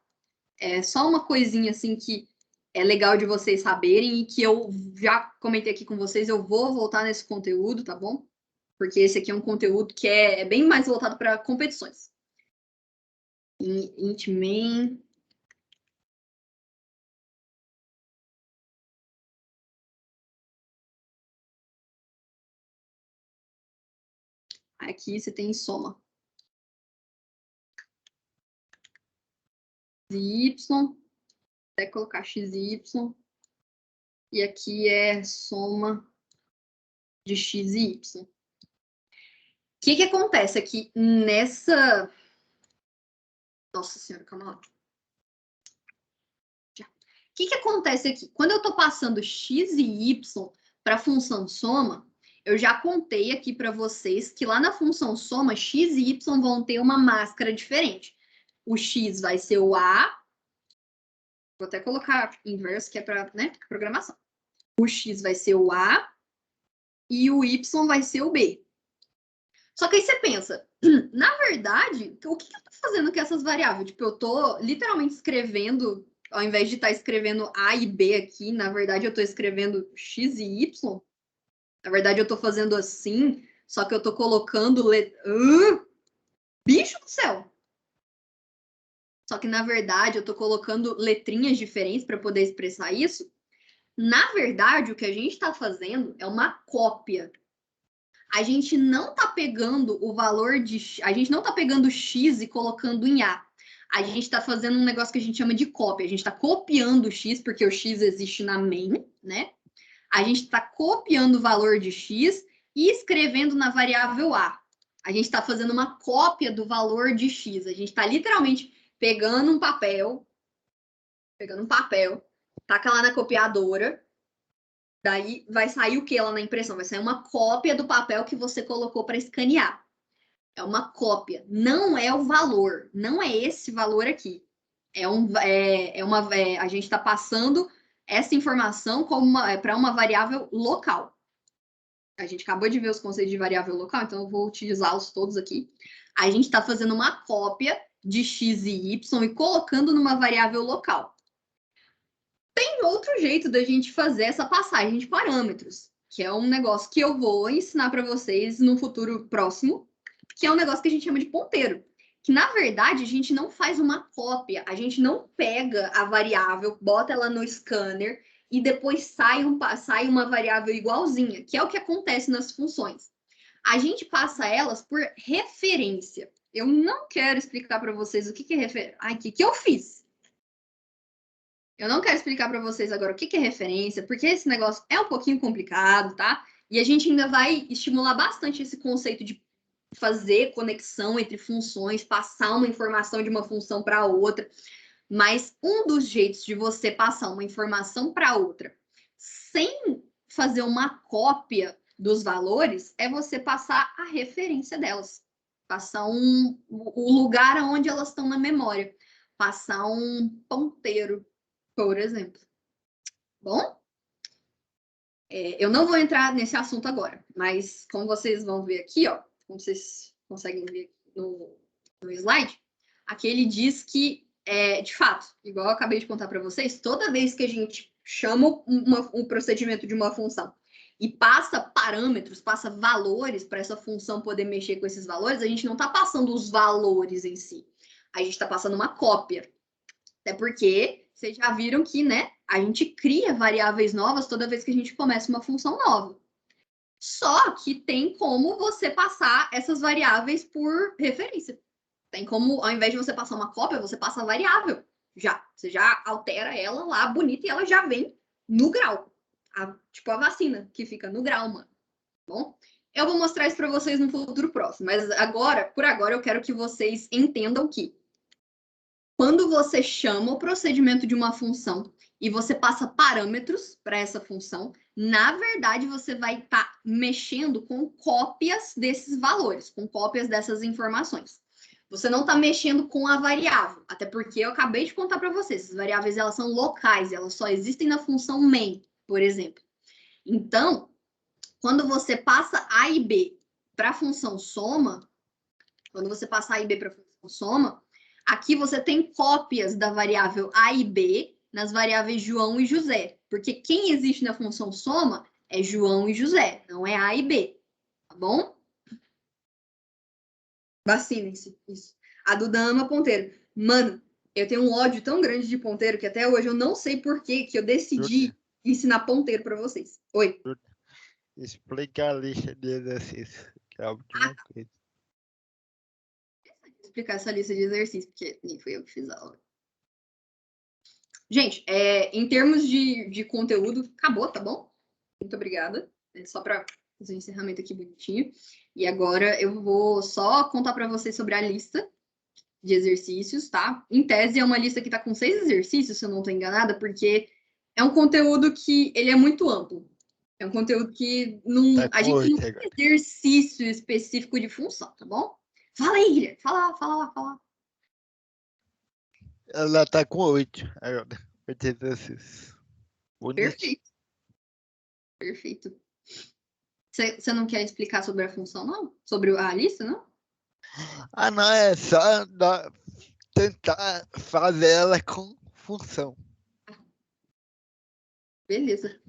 É só uma coisinha assim que é legal de vocês saberem e que eu já comentei aqui com vocês, eu vou voltar nesse conteúdo, tá bom? Porque esse aqui é um conteúdo que é bem mais voltado para competições. Int main. Aqui você tem soma. Y, até colocar x e y. E aqui é soma de x e y. O que acontece aqui nessa... Nossa senhora, calma lá. O que acontece aqui? Quando eu estou passando x e y para a função soma, Eu já contei aqui para vocês que lá na função soma, x e y vão ter uma máscara diferente. O x vai ser o A, vou até colocar inverso, que é para, né, programação. O x vai ser o A e o y vai ser o B. Só que aí você pensa, na verdade, o que eu tô fazendo com essas variáveis? Tipo, eu tô literalmente escrevendo, ao invés de estar escrevendo A e B aqui, na verdade eu tô escrevendo x e y. Na verdade eu tô fazendo assim, só que eu tô colocando... bicho do céu! Só que, na verdade, eu tô colocando letrinhas diferentes para poder expressar isso. Na verdade, o que a gente está fazendo é uma cópia. A gente não está pegando o valor de... A gente não está pegando x e colocando em A. A gente está fazendo um negócio que a gente chama de cópia. A gente está copiando o x, porque o x existe na main, né? A gente está copiando o valor de x e escrevendo na variável A. A gente está fazendo uma cópia do valor de x. A gente está literalmente pegando um papel, taca lá na copiadora, daí vai sair o que lá na impressão? Vai sair uma cópia do papel que você colocou para escanear. É uma cópia, não é o valor, não é esse valor aqui. A gente está passando essa informação para uma variável local. A gente acabou de ver os conceitos de variável local, então eu vou utilizá-los todos aqui. A gente está fazendo uma cópia de x e y e colocando numa variável local. Tem outro jeito da gente fazer essa passagem de parâmetros, que é um negócio que eu vou ensinar para vocês no futuro próximo, que é um negócio que a gente chama de ponteiro. Que, na verdade, a gente não faz uma cópia, a gente não pega a variável, bota ela no scanner e depois sai uma variável igualzinha, que é o que acontece nas funções. A gente passa elas por referência. Eu não quero explicar para vocês o que é referência. Ai, o que eu fiz? Eu não quero explicar para vocês agora o que é referência, porque esse negócio é um pouquinho complicado, tá? E a gente ainda vai estimular bastante esse conceito de fazer conexão entre funções, passar uma informação de uma função para outra. Mas um dos jeitos de você passar uma informação para outra sem fazer uma cópia dos valores é você passar a referência delas. Passar o lugar onde elas estão na memória. Passar um ponteiro, por exemplo. Bom? Eu não vou entrar nesse assunto agora, mas como vocês vão ver aqui, ó, como vocês conseguem ver no slide, aqui ele diz que, de fato, igual eu acabei de contar para vocês, toda vez que a gente chama um procedimento de uma função e passa parâmetros, passa valores para essa função poder mexer com esses valores, a gente não está passando os valores em si, a gente está passando uma cópia. Até porque vocês já viram que, né, a gente cria variáveis novas toda vez que a gente começa uma função nova. Só que tem como você passar essas variáveis por referência. Tem como, ao invés de você passar uma cópia, você passa a variável. Você já altera ela lá, bonita, e ela já vem no grau. Tipo a vacina, que fica no grau, mano. Bom, eu vou mostrar isso para vocês no futuro próximo. Mas agora, por agora, eu quero que vocês entendam que quando você chama o procedimento de uma função e você passa parâmetros para essa função, na verdade, você vai estar mexendo com cópias desses valores, com cópias dessas informações. Você não está mexendo com a variável, até porque eu acabei de contar para vocês, essas variáveis elas são locais, elas só existem na função main, por exemplo. Então, quando você passa A e B para a função soma, aqui você tem cópias da variável A e B nas variáveis João e José, porque quem existe na função soma é João e José, não é A e B, tá bom? Vacinem-se, isso. A Duda ama ponteiro. Mano, eu tenho um ódio tão grande de ponteiro que até hoje eu não sei por que eu decidi ensinar ponteiro para vocês. Oi. Explica a lista de exercícios, que é a última coisa. Explicar essa lista de exercícios, porque nem fui eu que fiz a aula. Gente, em termos de conteúdo, acabou, tá bom? Muito obrigada. Só para fazer um encerramento aqui bonitinho. E agora eu vou só contar para vocês sobre a lista de exercícios, tá? Em tese, é uma lista que tá com 6 exercícios, se eu não estou enganada, porque é um conteúdo que ele é muito amplo. É um conteúdo que não, Tá a com gente não 8 tem agora. exercício específico de função, tá bom? Fala aí, Guilherme. Fala lá. Ela tá com 8 agora. 8 exercícios. Bonitinho. Perfeito. Você não quer explicar sobre a função, não? Sobre a lista, não? Ah, não, é só tentar fazer ela com função. Beleza.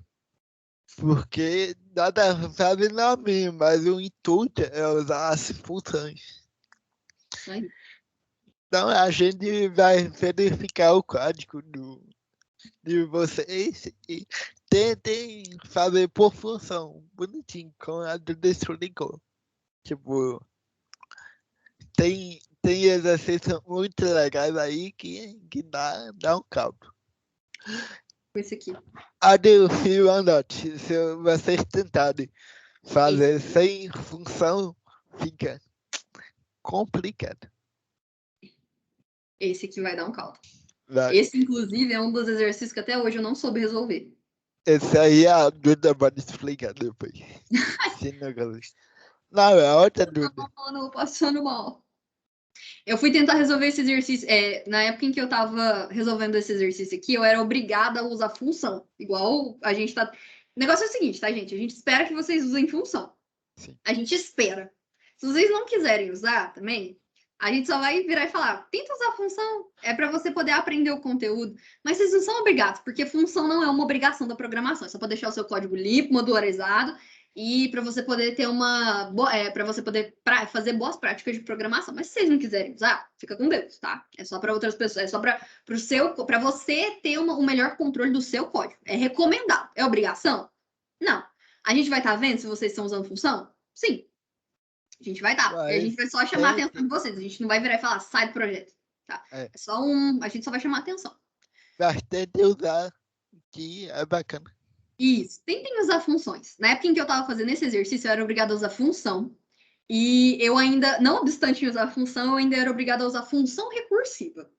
Porque nada sabe nome, mas o intuito é usar as funções. Isso aí. Então a gente vai verificar o código de vocês e tentem fazer por função, bonitinho, com a do Destroligou. Tipo, tem exercícios muito legais aí que dá um cabo. Esse aqui. A do Fio Anote, se vocês tentarem fazer sem função, fica complicado. Esse aqui vai dar um caldo. Vai. Esse, inclusive, é um dos exercícios que até hoje eu não soube resolver. Esse aí a Duda pode explicar depois. Se não, galera. Não, é outra Duda. Mano, passando mal. Eu fui tentar resolver esse exercício. Na época em que eu tava resolvendo esse exercício aqui, eu era obrigada a usar função. Igual a gente tá. O negócio é o seguinte, tá, gente? A gente espera que vocês usem função. Sim. A gente espera. Se vocês não quiserem usar também, a gente só vai virar e falar: tenta usar função. É para você poder aprender o conteúdo. Mas vocês não são obrigados, porque função não é uma obrigação da programação. É só para deixar o seu código limpo, modularizado e para você poder ter para você poder fazer boas práticas de programação. Mas se vocês não quiserem usar, fica com Deus, tá? É só para outras pessoas, é só para você ter o melhor controle do seu código. É recomendado. É obrigação? Não. A gente vai estar vendo se vocês estão usando função? Sim. A gente vai estar. E a gente vai só chamar a atenção de vocês. A gente não vai virar e falar, sai do projeto. Tá? É só a gente só vai chamar a atenção. Bastante usar, que é bacana. Isso. Tentem usar funções. Na época em que eu estava fazendo esse exercício, eu era obrigada a usar função. E eu ainda, não obstante usar função, eu ainda era obrigada a usar função recursiva.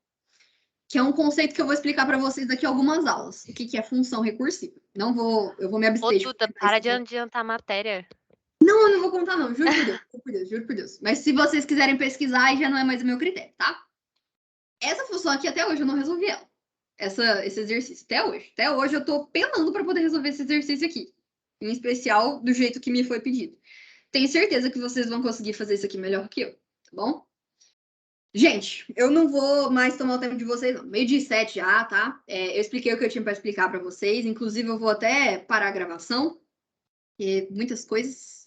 Que é um conceito que eu vou explicar para vocês daqui a algumas aulas. O que é função recursiva. Eu vou me abster de Duda, para de adiantar a matéria. Não, eu não vou contar, não. Juro por Deus, juro por Deus. Mas se vocês quiserem pesquisar, aí já não é mais o meu critério, tá? Essa função aqui, até hoje, eu não resolvi ela. Esse exercício, até hoje. Até hoje eu tô penando para poder resolver esse exercício aqui. Em especial, do jeito que me foi pedido. Tenho certeza que vocês vão conseguir fazer isso aqui melhor que eu, tá bom? Gente, eu não vou mais tomar o tempo de vocês, não. 6:30 já, tá? Eu expliquei o que eu tinha para explicar para vocês. Inclusive, eu vou até parar a gravação. Muitas coisas